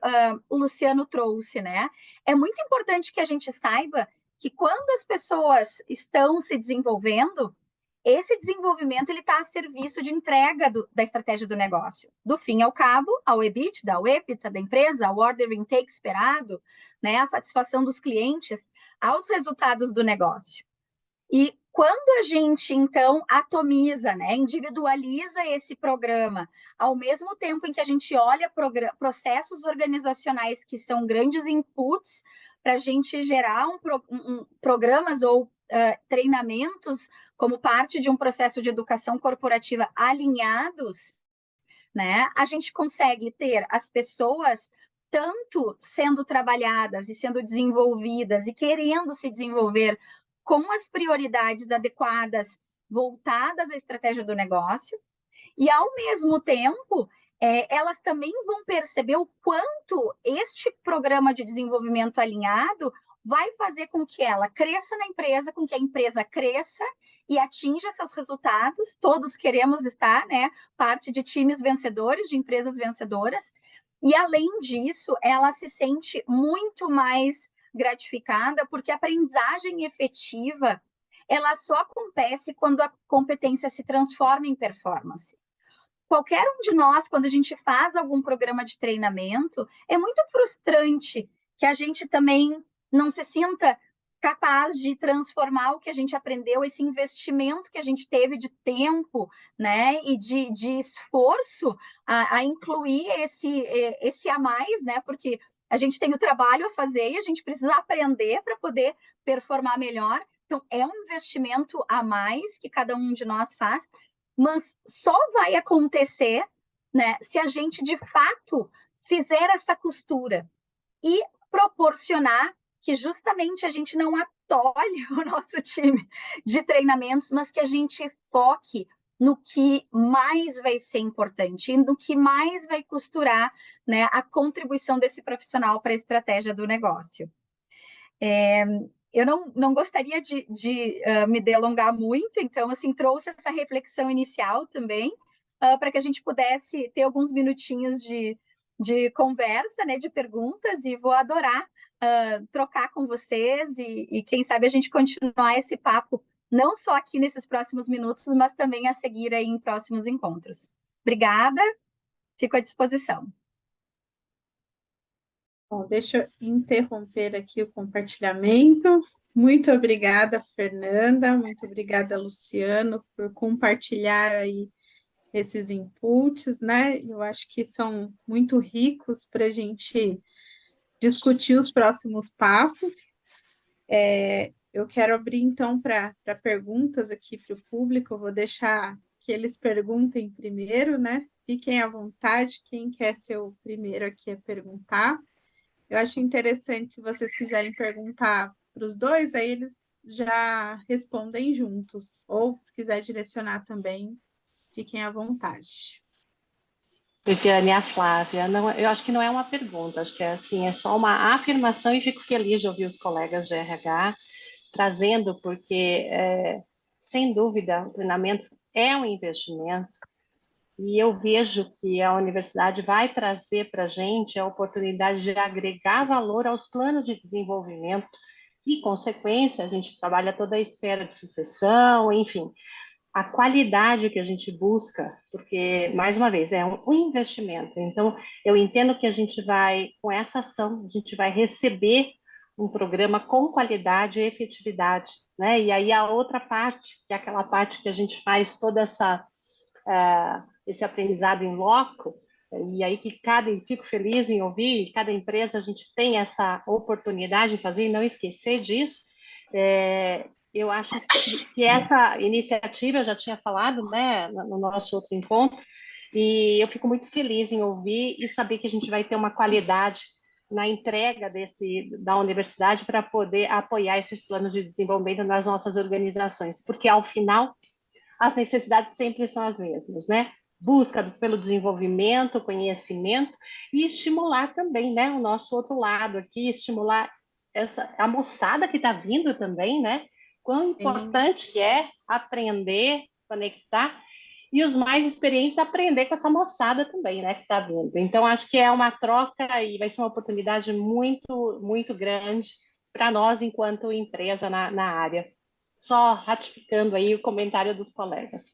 o Luciano trouxe, né? É muito importante que a gente saiba que quando as pessoas estão se desenvolvendo, esse desenvolvimento está a serviço de entrega da estratégia do negócio. Do fim ao cabo, ao EBITDA, ao EBITDA da empresa, ao order intake esperado, né, a satisfação dos clientes, aos resultados do negócio. E quando a gente, então, atomiza, né, individualiza esse programa, ao mesmo tempo em que a gente olha processos organizacionais que são grandes inputs para a gente gerar programas ou treinamentos como parte de um processo de educação corporativa alinhados, né, a gente consegue ter as pessoas tanto sendo trabalhadas e sendo desenvolvidas e querendo se desenvolver com as prioridades adequadas voltadas à estratégia do negócio, e, ao mesmo tempo, elas também vão perceber o quanto este programa de desenvolvimento alinhado vai fazer com que ela cresça na empresa, com que a empresa cresça e atinja seus resultados. Todos queremos estar, né, parte de times vencedores, de empresas vencedoras, e, além disso, ela se sente muito mais gratificada, porque a aprendizagem efetiva, ela só acontece quando a competência se transforma em performance. Qualquer um de nós, quando a gente faz algum programa de treinamento, é muito frustrante que a gente também não se sinta capaz de transformar o que a gente aprendeu, esse investimento que a gente teve de tempo, né, e de esforço a incluir esse a mais, né, porque a gente tem o trabalho a fazer e a gente precisa aprender para poder performar melhor. Então, é um investimento a mais que cada um de nós faz, mas só vai acontecer, né, se a gente, de fato, fizer essa costura e proporcionar que justamente a gente não atole o nosso time de treinamentos, mas que a gente foque no que mais vai ser importante e no que mais vai costurar, né, a contribuição desse profissional para a estratégia do negócio. eu não gostaria de me delongar muito, então, assim, trouxe essa reflexão inicial também, para que a gente pudesse ter alguns minutinhos de conversa, né, de perguntas, e vou adorar trocar com vocês e quem sabe a gente continuar esse papo, não só aqui nesses próximos minutos, mas também a seguir aí em próximos encontros. Obrigada, fico à disposição. Bom, deixa eu interromper aqui o compartilhamento. Muito obrigada, Fernanda, muito obrigada, Luciano, por compartilhar aí esses inputs, né? Eu acho que são muito ricos para a gente discutir os próximos passos. Eu quero abrir, então, para perguntas aqui para o público, eu vou deixar que eles perguntem primeiro, né? Fiquem à vontade, quem quer ser o primeiro aqui a perguntar. Eu acho interessante, se vocês quiserem perguntar para os dois, aí eles já respondem juntos. Ou, se quiser direcionar também, fiquem à vontade. Viviane, a Flávia, não, eu acho que não é uma pergunta, acho que é assim, é só uma afirmação e fico feliz de ouvir os colegas de RH trazendo, porque, sem dúvida, o treinamento é um investimento e eu vejo que a universidade vai trazer para a gente a oportunidade de agregar valor aos planos de desenvolvimento e, consequência, a gente trabalha toda a esfera de sucessão, enfim, a qualidade que a gente busca, porque, mais uma vez, é um investimento. Então, eu entendo que a gente vai, com essa ação, a gente vai receber um programa com qualidade e efetividade, né? E aí a outra parte, que é aquela parte que a gente faz toda esse aprendizado em loco, e aí que fico feliz em ouvir, cada empresa a gente tem essa oportunidade de fazer e não esquecer disso. Eu acho que essa iniciativa, eu já tinha falado, né, no nosso outro encontro, e eu fico muito feliz em ouvir e saber que a gente vai ter uma qualidade na entrega da universidade para poder apoiar esses planos de desenvolvimento nas nossas organizações, porque, ao final, as necessidades sempre são as mesmas, né? Busca pelo desenvolvimento, conhecimento e estimular também, né, o nosso outro lado aqui, estimular a moçada que está vindo também, né? Quão importante que é aprender, conectar, e os mais experientes aprender com essa moçada também, né, que está vindo. Então, acho que é uma troca e vai ser uma oportunidade muito, muito grande para nós, enquanto empresa na área. Só ratificando aí o comentário dos colegas.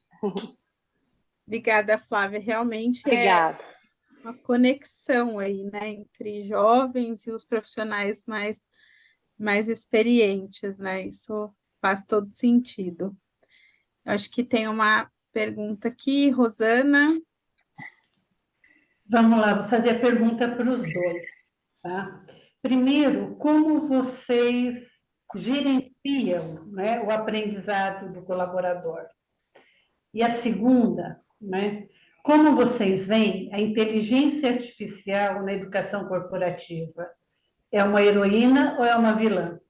Obrigada, Flávia. Realmente Obrigada. É uma conexão aí, né, entre jovens e os profissionais mais experientes, né? Isso faz todo sentido. Eu acho que tem uma pergunta aqui, Rosana. Vamos lá, vou fazer a pergunta para os dois, tá? Primeiro, como vocês gerenciam, né, o aprendizado do colaborador? E a segunda, né, como vocês veem a inteligência artificial na educação corporativa? É uma heroína ou é uma vilã?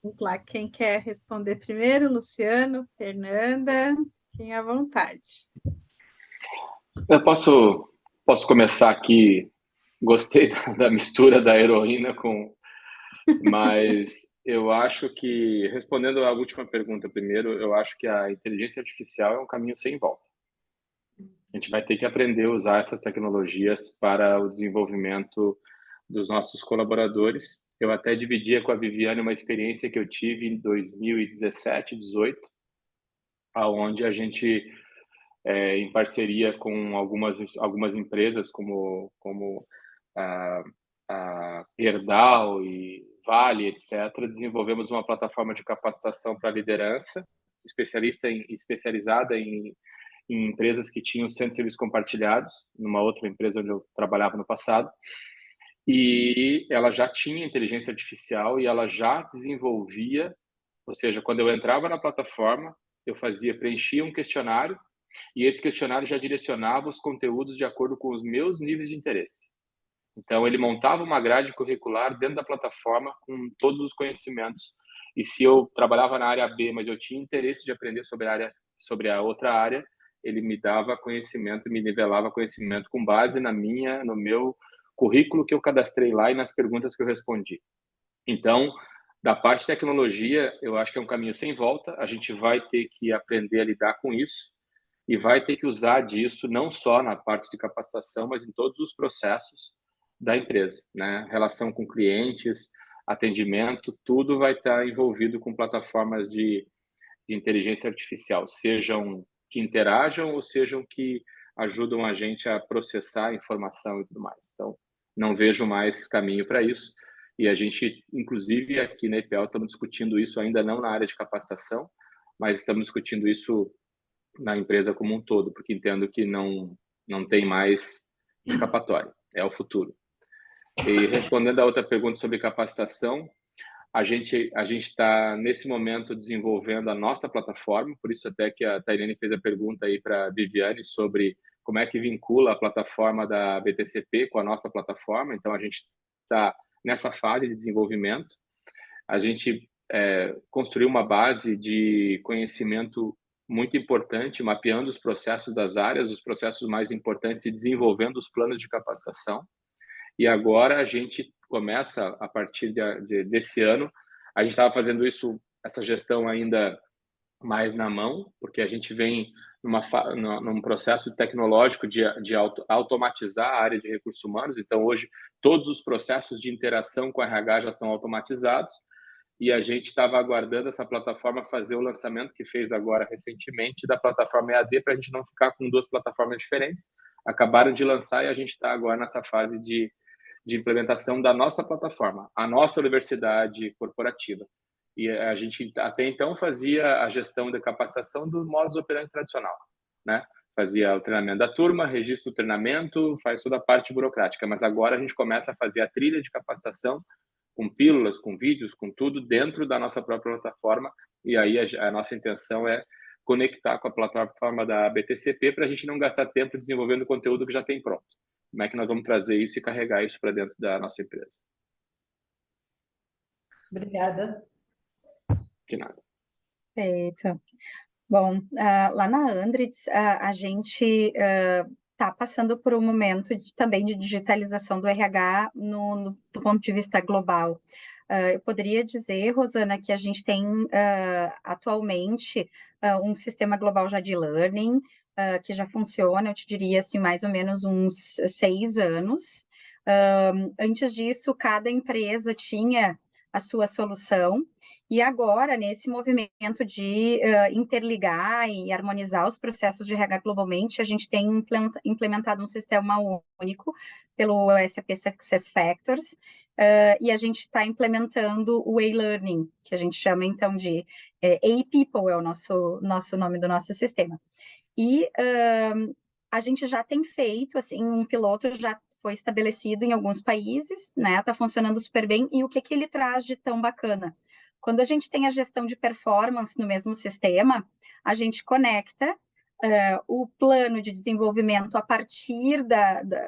Vamos lá, quem quer responder primeiro? Luciano, Fernanda, fiquem à vontade. Eu posso começar aqui. Gostei da mistura da heroína mas eu acho que, respondendo à última pergunta primeiro, eu acho que a inteligência artificial é um caminho sem volta. A gente vai ter que aprender a usar essas tecnologias para o desenvolvimento dos nossos colaboradores. Eu até dividia com a Viviane uma experiência que eu tive em 2017, 2018, onde a gente, em parceria com algumas empresas, como a Gerdau e Vale, etc., desenvolvemos uma plataforma de capacitação para liderança, especializada em empresas que tinham centros de serviços compartilhados, numa outra empresa onde eu trabalhava no passado, e ela já tinha inteligência artificial e ela já desenvolvia, ou seja, quando eu entrava na plataforma, eu preenchia um questionário, e esse questionário já direcionava os conteúdos de acordo com os meus níveis de interesse. Então, ele montava uma grade curricular dentro da plataforma com todos os conhecimentos. E se eu trabalhava na área B, mas eu tinha interesse de aprender sobre a outra área, ele me dava conhecimento, me nivelava conhecimento com base no meu currículo que eu cadastrei lá e nas perguntas que eu respondi. Então, da parte de tecnologia, eu acho que é um caminho sem volta, a gente vai ter que aprender a lidar com isso e vai ter que usar disso não só na parte de capacitação, mas em todos os processos da empresa, né? Relação com clientes, atendimento, tudo vai estar envolvido com plataformas de inteligência artificial, sejam que interajam ou sejam que ajudam a gente a processar a informação e tudo mais. Então, não vejo mais caminho para isso. E a gente, inclusive aqui na EPL, estamos discutindo isso ainda não na área de capacitação, mas estamos discutindo isso na empresa como um todo, porque entendo que não tem mais escapatória, é o futuro. E respondendo a outra pergunta sobre capacitação, a gente está, nesse momento, desenvolvendo a nossa plataforma, por isso até que a Tairene fez a pergunta aí para a Viviane sobre como é que vincula a plataforma da BTCP com a nossa plataforma. Então, a gente está nessa fase de desenvolvimento. A gente construiu uma base de conhecimento muito importante, mapeando os processos das áreas, os processos mais importantes e desenvolvendo os planos de capacitação. E agora a gente começa, a partir desse ano, a gente estava fazendo essa gestão ainda mais na mão, porque a gente vem num processo tecnológico de automatizar a área de recursos humanos. Então, hoje, todos os processos de interação com a RH já são automatizados, e a gente estava aguardando essa plataforma fazer o lançamento que fez agora recentemente da plataforma EAD, para a gente não ficar com duas plataformas diferentes. Acabaram de lançar e a gente está agora nessa fase de implementação da nossa plataforma, a nossa universidade corporativa. E a gente até então fazia a gestão da capacitação do modus operandi tradicional, né? Fazia o treinamento da turma, registra o treinamento, faz toda a parte burocrática, mas agora a gente começa a fazer a trilha de capacitação com pílulas, com vídeos, com tudo dentro da nossa própria plataforma, e aí a nossa intenção é conectar com a plataforma da BTCP para a gente não gastar tempo desenvolvendo conteúdo que já tem pronto. Como é que nós vamos trazer isso e carregar isso para dentro da nossa empresa? Obrigada. De nada. Perfeito. Bom, lá na Andritz, a gente está passando por um momento também de digitalização do RH do ponto de vista global. Eu poderia dizer, Rosana, que a gente tem atualmente um sistema global já de learning, que já funciona, eu te diria assim, mais ou menos uns 6 anos. Antes disso, cada empresa tinha a sua solução, e agora, nesse movimento de interligar e harmonizar os processos de RH globalmente, a gente tem implementado um sistema único pelo SAP SuccessFactors, e a gente está implementando o e-learning, que a gente chama então de A-People, é o nosso nome do nosso sistema. E a gente já tem feito, assim, um piloto já foi estabelecido em alguns países, né? Está funcionando super bem. E o que ele traz de tão bacana? Quando a gente tem a gestão de performance no mesmo sistema, a gente conecta o plano de desenvolvimento a partir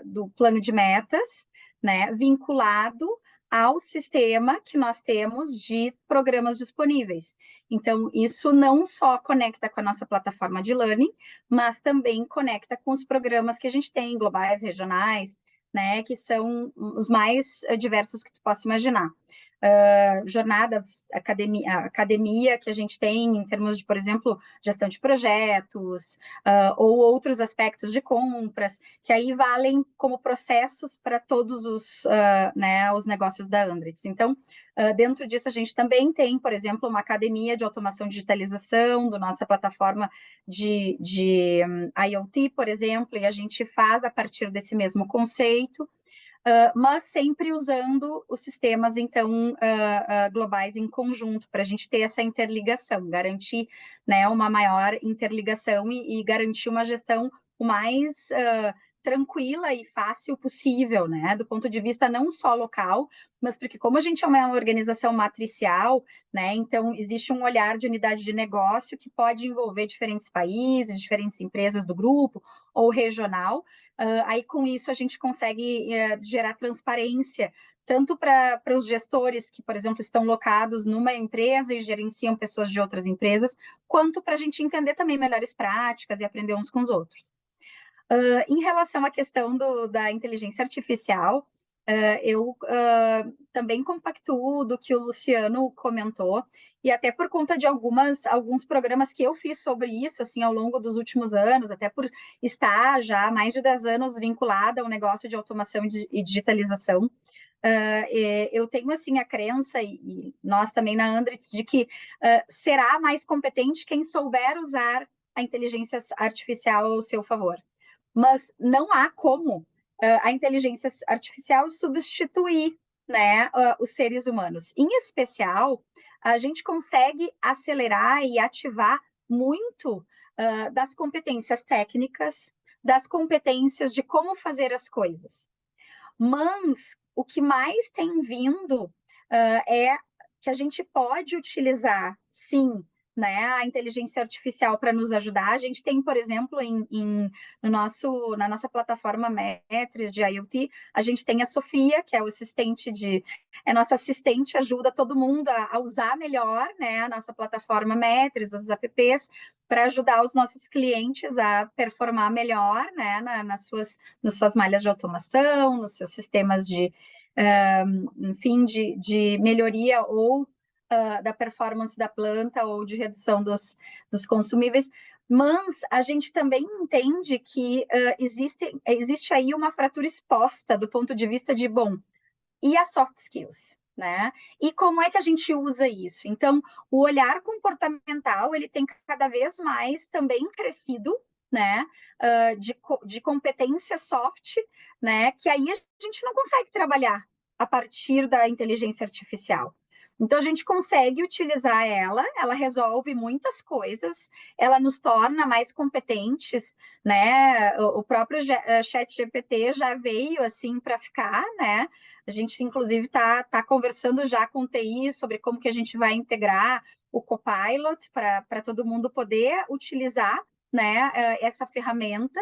do plano de metas, né? Vinculado ao sistema que nós temos de programas disponíveis. Então, isso não só conecta com a nossa plataforma de learning, mas também conecta com os programas que a gente tem, globais, regionais, né, que são os mais diversos que tu possa imaginar. Jornadas, academia que a gente tem em termos de, por exemplo, gestão de projetos, ou outros aspectos de compras, que aí valem como processos para todos os negócios da Andritz. Então, dentro disso, a gente também tem, por exemplo, uma academia de automação e digitalização da nossa plataforma de IoT, por exemplo, e a gente faz a partir desse mesmo conceito, mas sempre usando os sistemas, então, globais em conjunto, para a gente ter essa interligação, garantir, né, uma maior interligação e garantir uma gestão o mais tranquila e fácil possível, né, do ponto de vista não só local, mas porque como a gente é uma organização matricial, né, então existe um olhar de unidade de negócio que pode envolver diferentes países, diferentes empresas do grupo ou regional. Aí, com isso, a gente consegue gerar transparência, tanto para os gestores que, por exemplo, estão locados numa empresa e gerenciam pessoas de outras empresas, quanto para a gente entender também melhores práticas e aprender uns com os outros. Em relação à questão da inteligência artificial, Eu também compactuo do que o Luciano comentou, e até por conta de alguns programas que eu fiz sobre isso, assim, ao longo dos últimos anos, até por estar já há mais de 10 anos vinculada ao negócio de automação e digitalização, eu tenho, assim, a crença, e nós também na Andritz, de que será mais competente quem souber usar a inteligência artificial ao seu favor. Mas não há como a inteligência artificial substituir, né, os seres humanos. Em especial, a gente consegue acelerar e ativar muito das competências técnicas, das competências de como fazer as coisas. Mas o que mais tem vindo é que a gente pode utilizar, sim, né, a inteligência artificial para nos ajudar. A gente tem, por exemplo, na nossa plataforma Metris de IoT, a gente tem a Sofia, que é o nossa assistente, ajuda todo mundo a usar melhor, né, a nossa plataforma Metris, os apps, para ajudar os nossos clientes a performar melhor, né, nas suas malhas de automação, nos seus sistemas enfim, de melhoria ou da performance da planta ou de redução dos consumíveis, mas a gente também entende que existe aí uma fratura exposta do ponto de vista de, bom, e as soft skills, né? E como é que a gente usa isso? Então, o olhar comportamental, ele tem cada vez mais também crescido, né, de competência soft, né, que aí a gente não consegue trabalhar a partir da inteligência artificial. Então, a gente consegue utilizar ela resolve muitas coisas, ela nos torna mais competentes, né? O próprio ChatGPT já veio, assim, para ficar, né? A gente, inclusive, tá conversando já com o TI sobre como que a gente vai integrar o Copilot para todo mundo poder utilizar, né, essa ferramenta.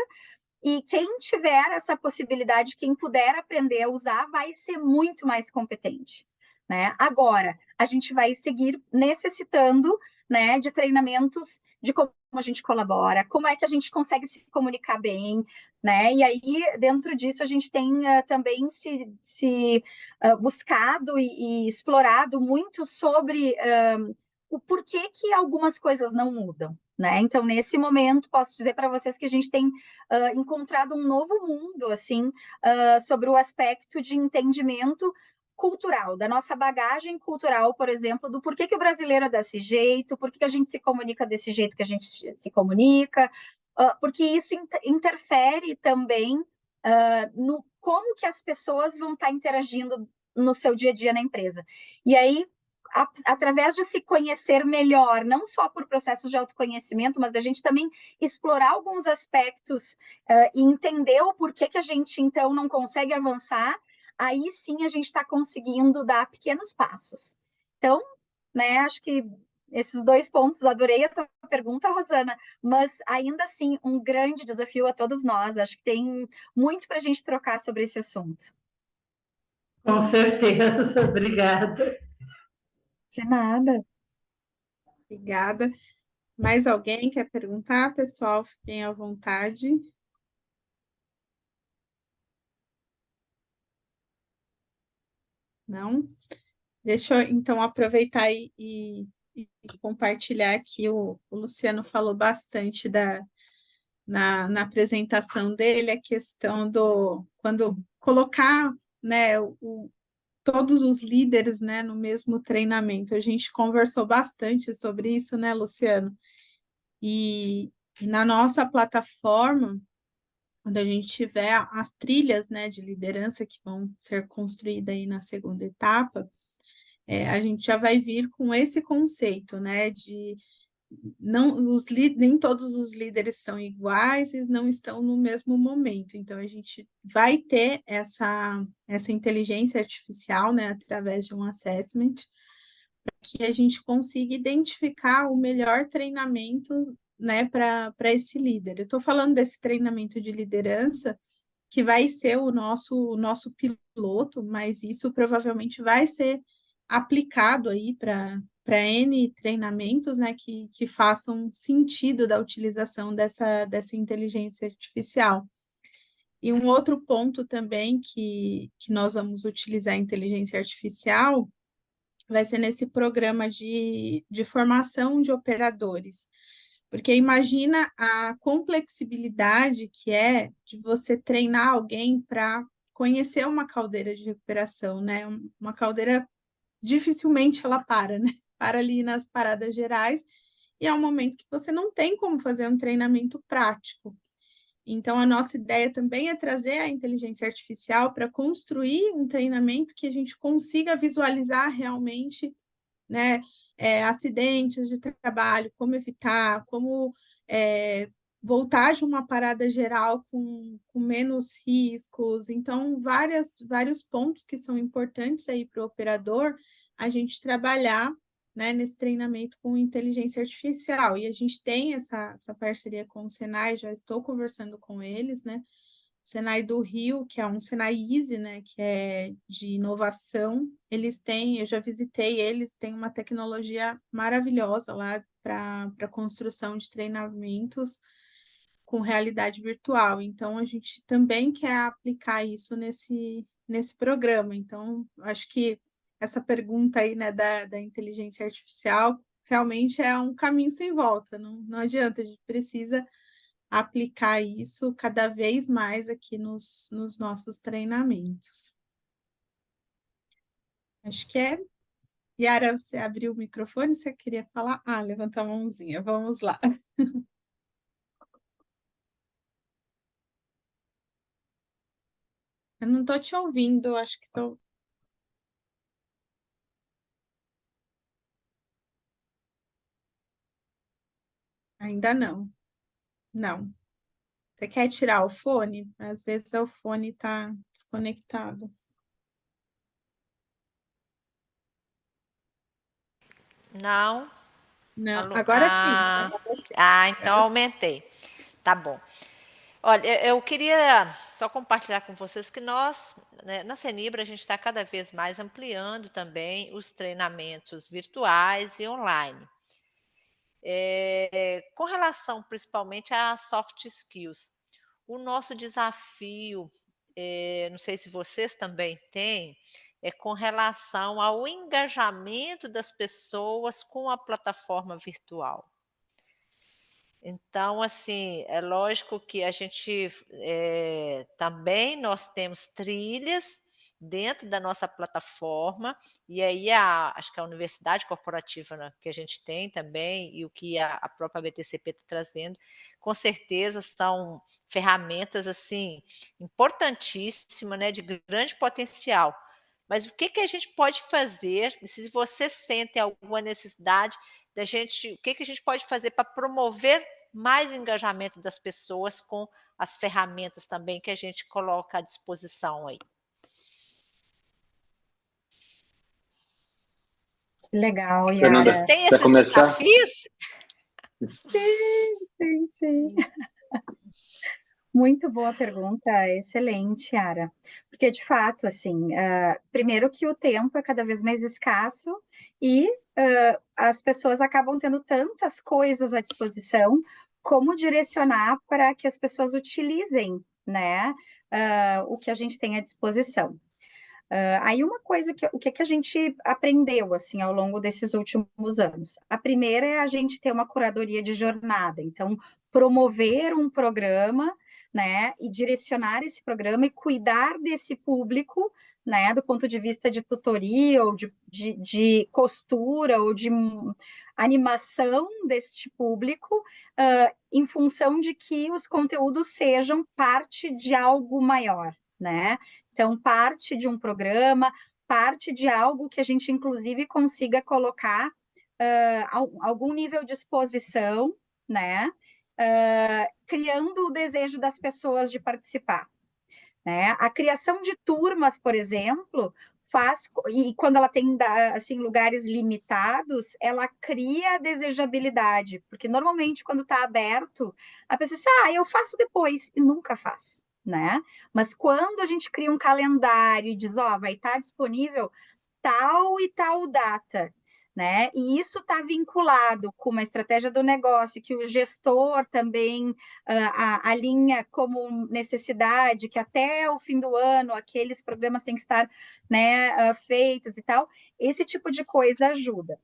E quem tiver essa possibilidade, quem puder aprender a usar, vai ser muito mais competente, né? Agora, a gente vai seguir necessitando, né, de treinamentos de como a gente colabora, como é que a gente consegue se comunicar bem, né? E aí, dentro disso, a gente tem também se buscado e explorado muito sobre o porquê que algumas coisas não mudam, né? Então, nesse momento, posso dizer para vocês que a gente tem encontrado um novo mundo, assim, sobre o aspecto de entendimento cultural, da nossa bagagem cultural, por exemplo, do porquê que o brasileiro é desse jeito, por que a gente se comunica desse jeito que a gente se comunica, porque isso interfere também no como que as pessoas vão estar interagindo no seu dia a dia na empresa. E aí, através de se conhecer melhor, não só por processos de autoconhecimento, mas da gente também explorar alguns aspectos e entender o porquê que a gente, então, não consegue avançar, aí sim a gente está conseguindo dar pequenos passos. Então, né, acho que esses 2 pontos, adorei a tua pergunta, Rosana, mas ainda assim, um grande desafio a todos nós. Acho que tem muito para a gente trocar sobre esse assunto. Com certeza, obrigada. De nada. Obrigada. Mais alguém quer perguntar, pessoal? Fiquem à vontade. Não? Deixa eu, então, aproveitar e compartilhar aqui. O Luciano falou bastante na apresentação dele, a questão quando colocar, né, todos os líderes, né, no mesmo treinamento. A gente conversou bastante sobre isso, né, Luciano? E na nossa plataforma, quando a gente tiver as trilhas, né, de liderança que vão ser construídas aí na segunda etapa, a gente já vai vir com esse conceito, né, de nem todos os líderes são iguais e não estão no mesmo momento. Então, a gente vai ter essa inteligência artificial, né, através de um assessment, para que a gente consiga identificar o melhor treinamento, né, para esse líder. Eu estou falando desse treinamento de liderança, que vai ser o nosso piloto, mas isso provavelmente vai ser aplicado aí para N treinamentos, né, que façam sentido da utilização dessa inteligência artificial. E um outro ponto também que nós vamos utilizar a inteligência artificial vai ser nesse programa de formação de operadores. Porque imagina a complexibilidade que é de você treinar alguém para conhecer uma caldeira de recuperação, né? Uma caldeira dificilmente ela para, né? Para ali nas paradas gerais, e é um momento que você não tem como fazer um treinamento prático. Então, a nossa ideia também é trazer a inteligência artificial para construir um treinamento que a gente consiga visualizar realmente, né, acidentes de trabalho, como evitar, como voltar de uma parada geral com menos riscos. Então, vários pontos que são importantes aí para o operador a gente trabalhar, né, nesse treinamento com inteligência artificial. E a gente tem essa parceria com o Senai, já estou conversando com eles, né? O Senai do Rio, que é um Senai Easy, né, que é de inovação, eles têm, eu já visitei eles, têm uma tecnologia maravilhosa lá para construção de treinamentos com realidade virtual. Então, a gente também quer aplicar isso nesse programa. Então, acho que essa pergunta aí, né, da inteligência artificial realmente é um caminho sem volta, não adianta, a gente precisa aplicar isso cada vez mais aqui nos nossos treinamentos. Acho que é. Yara, você abriu o microfone, você queria falar? Ah, levantou a mãozinha, vamos lá. Eu não estou te ouvindo, acho que estou. Ainda não. Não. Você quer tirar o fone? Às vezes o fone está desconectado. Não. Não, agora sim. Então aumentei. Tá bom. Olha, eu queria só compartilhar com vocês que nós, né, na Senibra, a gente está cada vez mais ampliando também os treinamentos virtuais e online. Com relação principalmente a soft skills, o nosso desafio, não sei se vocês também têm, é com relação ao engajamento das pessoas com a plataforma virtual. Então, assim, é lógico que a gente também nós temos trilhas dentro da nossa plataforma, e aí acho que a universidade corporativa, né, que a gente tem também, e o que a própria BTCP está trazendo, com certeza são ferramentas assim importantíssimas, né, de grande potencial. Mas o que a gente pode fazer, se você sente alguma necessidade da gente, o que a gente pode fazer para promover mais engajamento das pessoas com as ferramentas também que a gente coloca à disposição aí? Legal, Fernanda, Yara. Vocês têm quer esses começar? desafios? Sim. Muito boa pergunta, excelente, Yara. Porque, de fato, assim, primeiro que o tempo é cada vez mais escasso e as pessoas acabam tendo tantas coisas à disposição, como direcionar para que as pessoas utilizem, né, o que a gente tem à disposição. Aí uma coisa o que a gente aprendeu assim ao longo desses últimos anos? A primeira é a gente ter uma curadoria de jornada, então promover um programa, né, e direcionar esse programa e cuidar desse público, né, do ponto de vista de tutoria ou de costura ou de animação deste público, em função de que os conteúdos sejam parte de algo maior, né? Então, parte de um programa, parte de algo que a gente, inclusive, consiga colocar algum nível de exposição, né? Criando o desejo das pessoas de participar. Né? A criação de turmas, por exemplo, e quando ela tem assim, lugares limitados, ela cria desejabilidade, porque normalmente quando está aberto, a pessoa diz, eu faço depois, e nunca faz. Né? Mas quando a gente cria um calendário e diz, vai estar disponível tal e tal data, né? E isso está vinculado com uma estratégia do negócio que o gestor também alinha como necessidade, que até o fim do ano aqueles programas têm que estar, né, feitos e tal. Esse tipo de coisa ajuda.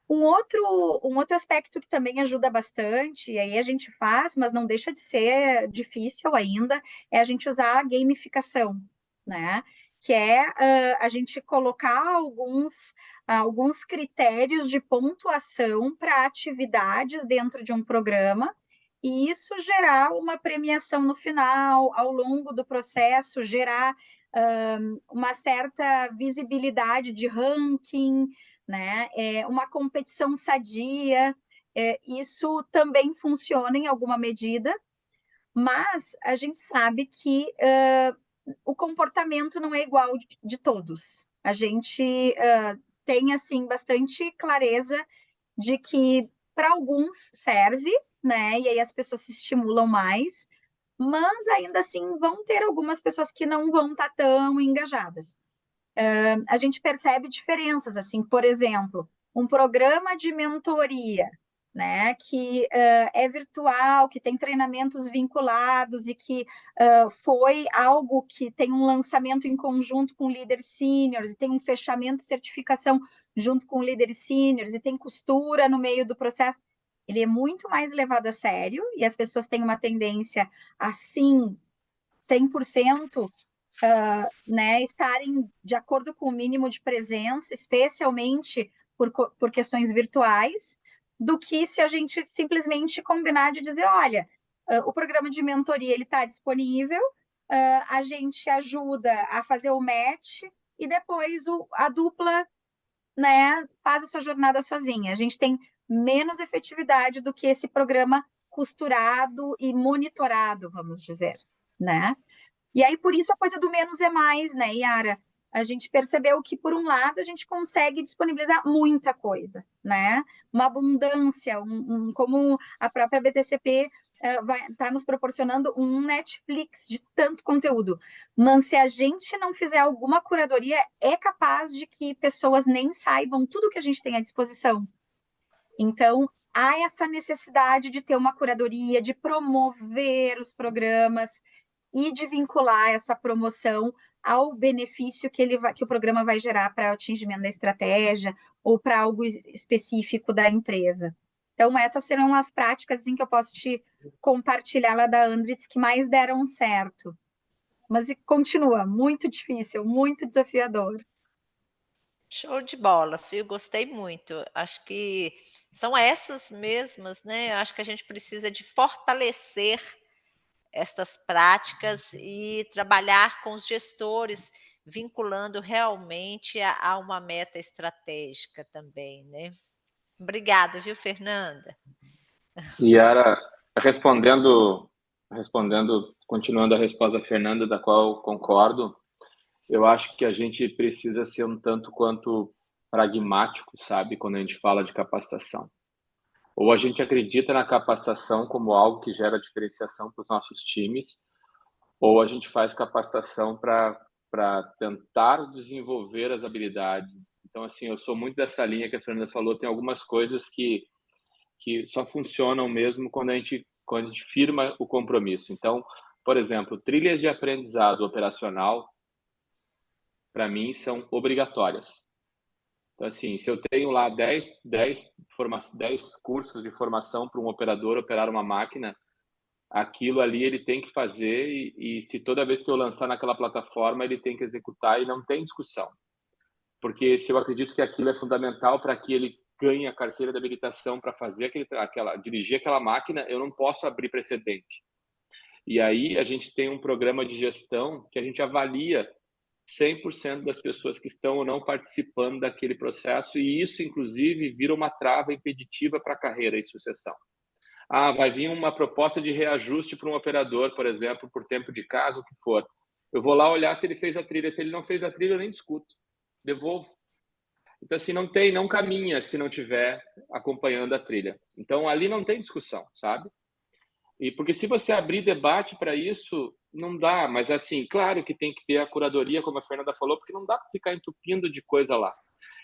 Um outro aspecto que também ajuda bastante, e aí a gente faz, mas não deixa de ser difícil ainda, é a gente usar a gamificação, né? Que é a gente colocar alguns critérios de pontuação para atividades dentro de um programa, e isso gerar uma premiação no final, ao longo do processo, gerar uma certa visibilidade de ranking, né? Uma competição sadia, isso também funciona em alguma medida, mas a gente sabe que o comportamento não é igual de todos. A gente tem assim bastante clareza de que para alguns serve, né? E aí as pessoas se estimulam mais, mas ainda assim vão ter algumas pessoas que não vão estar tão engajadas. A gente percebe diferenças, assim, por exemplo, um programa de mentoria, né, que é virtual, que tem treinamentos vinculados e que foi algo que tem um lançamento em conjunto com líderes seniors e tem um fechamento de certificação junto com líderes seniors e tem costura no meio do processo. Ele é muito mais levado a sério e as pessoas têm uma tendência assim, 100%, né, estarem de acordo com o mínimo de presença, especialmente por questões virtuais, do que se a gente simplesmente combinar de dizer, olha, o programa de mentoria ele está disponível, a gente ajuda a fazer o match e depois a dupla, né, faz a sua jornada sozinha. A gente tem menos efetividade do que esse programa costurado e monitorado, vamos dizer, né? E aí, por isso, a coisa do menos é mais, né, Yara? A gente percebeu que, por um lado, a gente consegue disponibilizar muita coisa, né? Uma abundância, como a própria BTCP vai estar nos proporcionando um Netflix de tanto conteúdo. Mas se a gente não fizer alguma curadoria, é capaz de que pessoas nem saibam tudo que a gente tem à disposição. Então, há essa necessidade de ter uma curadoria, de promover os programas e de vincular essa promoção ao benefício que o programa vai gerar para o atingimento da estratégia ou para algo específico da empresa. Então, essas serão as práticas assim, que eu posso te compartilhar lá da Andritz que mais deram certo. Mas continua muito difícil, muito desafiador. Show de bola, viu? Gostei muito. Acho que são essas mesmas, né? Acho que a gente precisa de fortalecer estas práticas e trabalhar com os gestores, vinculando realmente a uma meta estratégica também, né? Obrigada, viu, Fernanda? Yara, respondendo, continuando a resposta da Fernanda, da qual eu concordo, eu acho que a gente precisa ser um tanto quanto pragmático, sabe, quando a gente fala de capacitação. Ou a gente acredita na capacitação como algo que gera diferenciação para os nossos times, ou a gente faz capacitação para tentar desenvolver as habilidades. Então, assim, eu sou muito dessa linha que a Fernanda falou, tem algumas coisas que só funcionam mesmo quando a gente firma o compromisso. Então, por exemplo, trilhas de aprendizado operacional, para mim, são obrigatórias. Então, assim, se eu tenho lá 10 cursos de formação para um operador operar uma máquina, aquilo ali ele tem que fazer e se toda vez que eu lançar naquela plataforma, ele tem que executar e não tem discussão. Porque se eu acredito que aquilo é fundamental para que ele ganhe a carteira de habilitação para fazer dirigir aquela máquina, eu não posso abrir precedente. E aí a gente tem um programa de gestão que a gente avalia 100% das pessoas que estão ou não participando daquele processo e isso, inclusive, vira uma trava impeditiva para a carreira e sucessão. Vai vir uma proposta de reajuste para um operador, por exemplo, por tempo de casa, o que for. Eu vou lá olhar se ele fez a trilha. Se ele não fez a trilha, eu nem discuto. Devolvo. Então, assim, não caminha se não tiver acompanhando a trilha. Então, ali não tem discussão, sabe? E porque se você abrir debate para isso, não dá. Mas, assim, claro que tem que ter a curadoria, como a Fernanda falou, porque não dá para ficar entupindo de coisa lá.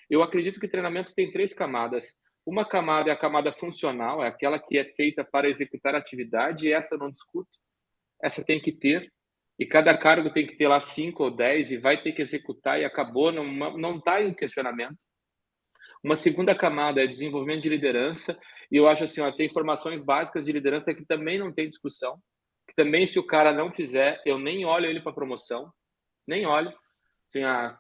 Eu acredito que treinamento tem 3 camadas. Uma camada é a camada funcional, é aquela que é feita para executar a atividade, e essa eu não discuto. Essa tem que ter. E cada cargo tem que ter lá 5 ou 10 e vai ter que executar e acabou, não está em questionamento. Uma segunda camada é desenvolvimento de liderança, e eu acho assim, ó, tem formações básicas de liderança que também não tem discussão, que também se o cara não fizer, eu nem olho ele para promoção, nem olho.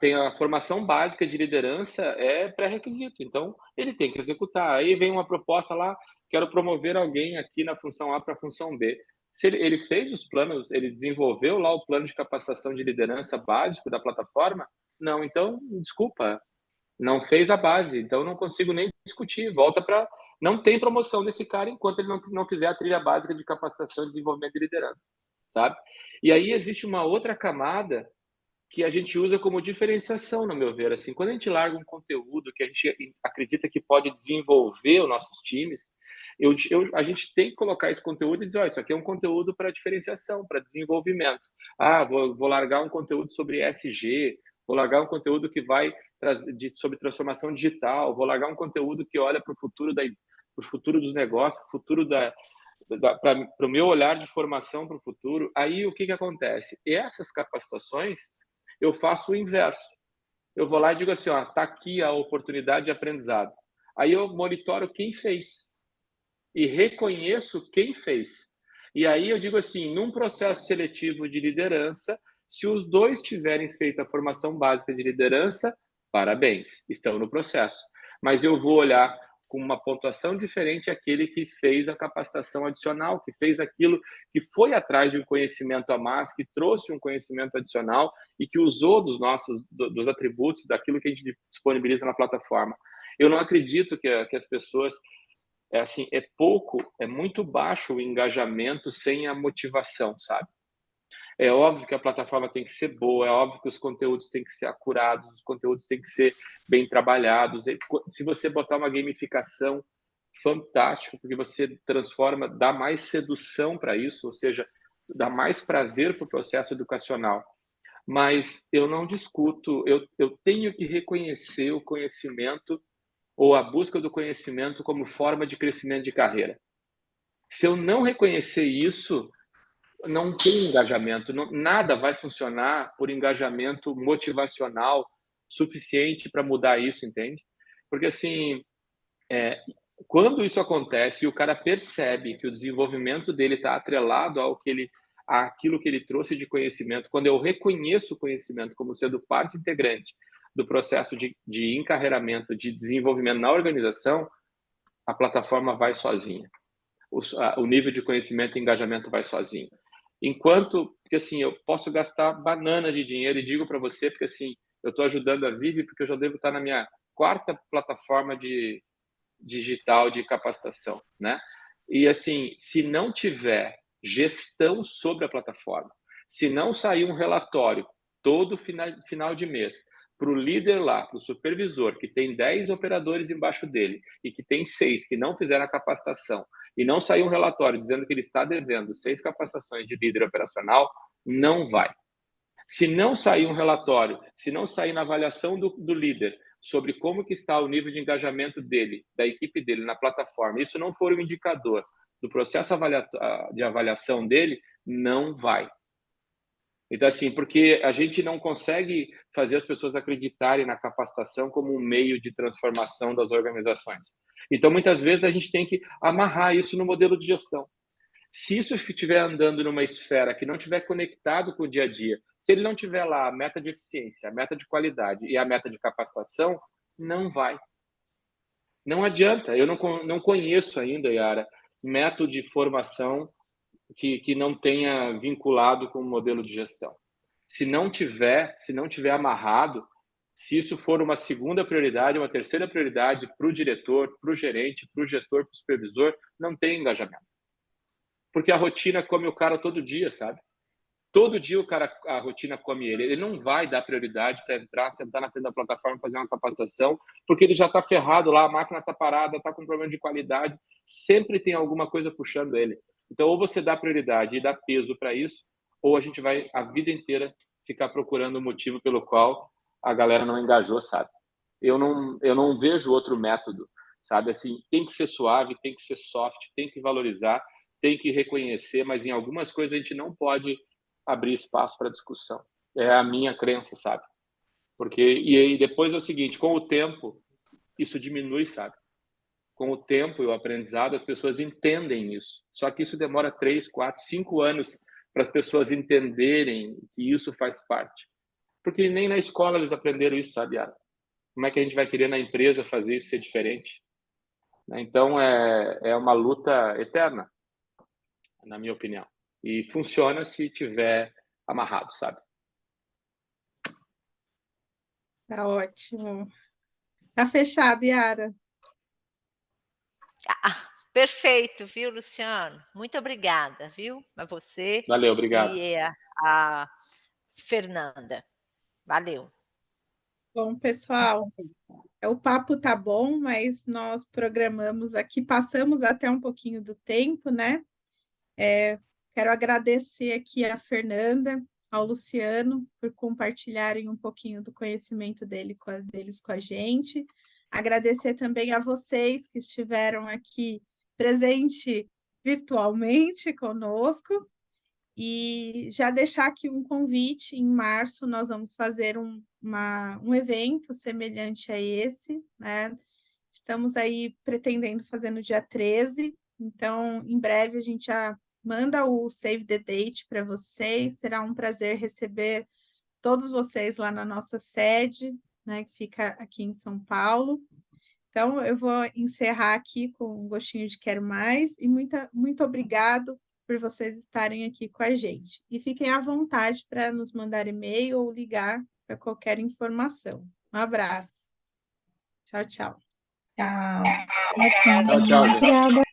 Tem a formação básica de liderança, é pré-requisito, então ele tem que executar. Aí vem uma proposta lá, quero promover alguém aqui na função A para a função B. Se ele fez os planos, ele desenvolveu lá o plano de capacitação de liderança básico da plataforma? Não, então, desculpa, não fez a base, então não consigo nem discutir, volta para... Não tem promoção desse cara enquanto ele não fizer a trilha básica de capacitação e desenvolvimento de liderança, sabe? E aí existe uma outra camada que a gente usa como diferenciação, no meu ver. Assim, quando a gente larga um conteúdo que a gente acredita que pode desenvolver os nossos times, a gente tem que colocar esse conteúdo e dizer, isso aqui é um conteúdo para diferenciação, para desenvolvimento. Vou largar um conteúdo sobre ESG, vou largar um conteúdo que vai sobre transformação digital, vou largar um conteúdo que olha para o futuro dos negócios, para o futuro para o meu olhar de formação para o futuro. Aí o que acontece? E essas capacitações, eu faço o inverso. Eu vou lá e digo assim, tá aqui a oportunidade de aprendizado. Aí eu monitoro quem fez e reconheço quem fez. E aí eu digo assim, num processo seletivo de liderança, se os dois tiverem feito a formação básica de liderança, parabéns, estão no processo. Mas eu vou olhar com uma pontuação diferente aquele que fez a capacitação adicional, que fez aquilo, que foi atrás de um conhecimento a mais, que trouxe um conhecimento adicional e que usou dos atributos daquilo que a gente disponibiliza na plataforma. Eu não acredito que as pessoas... é muito baixo o engajamento sem a motivação, sabe? É óbvio que a plataforma tem que ser boa, é óbvio que os conteúdos têm que ser acurados, os conteúdos têm que ser bem trabalhados. Se você botar uma gamificação, fantástico, porque você transforma, dá mais sedução para isso, ou seja, dá mais prazer para o processo educacional. Mas eu não discuto, eu tenho que reconhecer o conhecimento ou a busca do conhecimento como forma de crescimento de carreira. Se eu não reconhecer isso, não tem engajamento, nada vai funcionar por engajamento motivacional suficiente para mudar isso, entende? Porque assim, quando isso acontece e o cara percebe que o desenvolvimento dele está atrelado àquilo que ele trouxe de conhecimento, quando eu reconheço o conhecimento como sendo parte integrante do processo de encarreiramento, de desenvolvimento na organização, a plataforma vai sozinha. O nível de conhecimento e engajamento vai sozinho. Porque assim, eu posso gastar banana de dinheiro, e digo para você, porque assim, eu estou ajudando a Vivi, porque eu já devo estar na minha 4ª plataforma digital de capacitação, né? E assim, se não tiver gestão sobre a plataforma, se não sair um relatório todo final de mês, para o líder lá, para o supervisor, que tem 10 operadores embaixo dele e que tem 6 que não fizeram a capacitação, e não sair um relatório dizendo que ele está devendo 6 capacitações de líder operacional, não vai. Se não sair um relatório, se não sair na avaliação do líder sobre como que está o nível de engajamento dele, da equipe dele na plataforma, isso não for um indicador do processo de avaliação dele, não vai. Então, assim, porque a gente não consegue fazer as pessoas acreditarem na capacitação como um meio de transformação das organizações. Então, muitas vezes, a gente tem que amarrar isso no modelo de gestão. Se isso estiver andando numa esfera que não estiver conectado com o dia a dia, se ele não tiver lá a meta de eficiência, a meta de qualidade e a meta de capacitação, não vai. Não adianta. Eu não conheço ainda, Yara, método de formação que não tenha vinculado com o modelo de gestão. Se não tiver amarrado, se isso for uma segunda prioridade, uma terceira prioridade para o diretor, para o gerente, para o gestor, para o supervisor, não tem engajamento. Porque a rotina come o cara todo dia, sabe? Todo dia a rotina come ele. Ele não vai dar prioridade para entrar, sentar na frente da plataforma, fazer uma capacitação, porque ele já está ferrado lá, a máquina está parada, está com problema de qualidade, sempre tem alguma coisa puxando ele. Então, ou você dá prioridade e dá peso para isso, ou a gente vai a vida inteira ficar procurando o motivo pelo qual a galera não engajou, sabe? eu não vejo outro método, sabe? Assim, tem que ser suave, tem que ser soft, tem que valorizar, tem que reconhecer, mas em algumas coisas a gente não pode abrir espaço para discussão. É a minha crença, sabe? Porque, e aí depois é o seguinte, com o tempo, isso diminui, sabe? Com o tempo e o aprendizado, as pessoas entendem isso. Só que isso demora 3, 4, 5 anos para as pessoas entenderem que isso faz parte. Porque nem na escola eles aprenderam isso, sabe, Yara? Como é que a gente vai querer na empresa fazer isso ser diferente? Então, é uma luta eterna, na minha opinião. E funciona se tiver amarrado, sabe? Tá ótimo. Tá fechado, Yara. Perfeito, viu, Luciano? Muito obrigada, viu, a você Valeu, obrigado. e a Fernanda. Valeu. Bom, pessoal, o papo tá bom, mas nós programamos aqui, passamos até um pouquinho do tempo, né? Quero agradecer aqui a Fernanda, ao Luciano, por compartilharem um pouquinho do conhecimento deles com a gente. Agradecer também a vocês que estiveram aqui presente virtualmente conosco. E já deixar aqui um convite, em março nós vamos fazer um evento semelhante a esse, né? Estamos aí pretendendo fazer no dia 13, então em breve a gente já manda o Save the Date para vocês, será um prazer receber todos vocês lá na nossa sede, né, que fica aqui em São Paulo. Então eu vou encerrar aqui com um gostinho de quero mais e muito obrigado por vocês estarem aqui com a gente. E fiquem à vontade para nos mandar e-mail ou ligar para qualquer informação. Um abraço. Tchau, tchau. Tchau. Tchau, tchau, gente. Obrigada.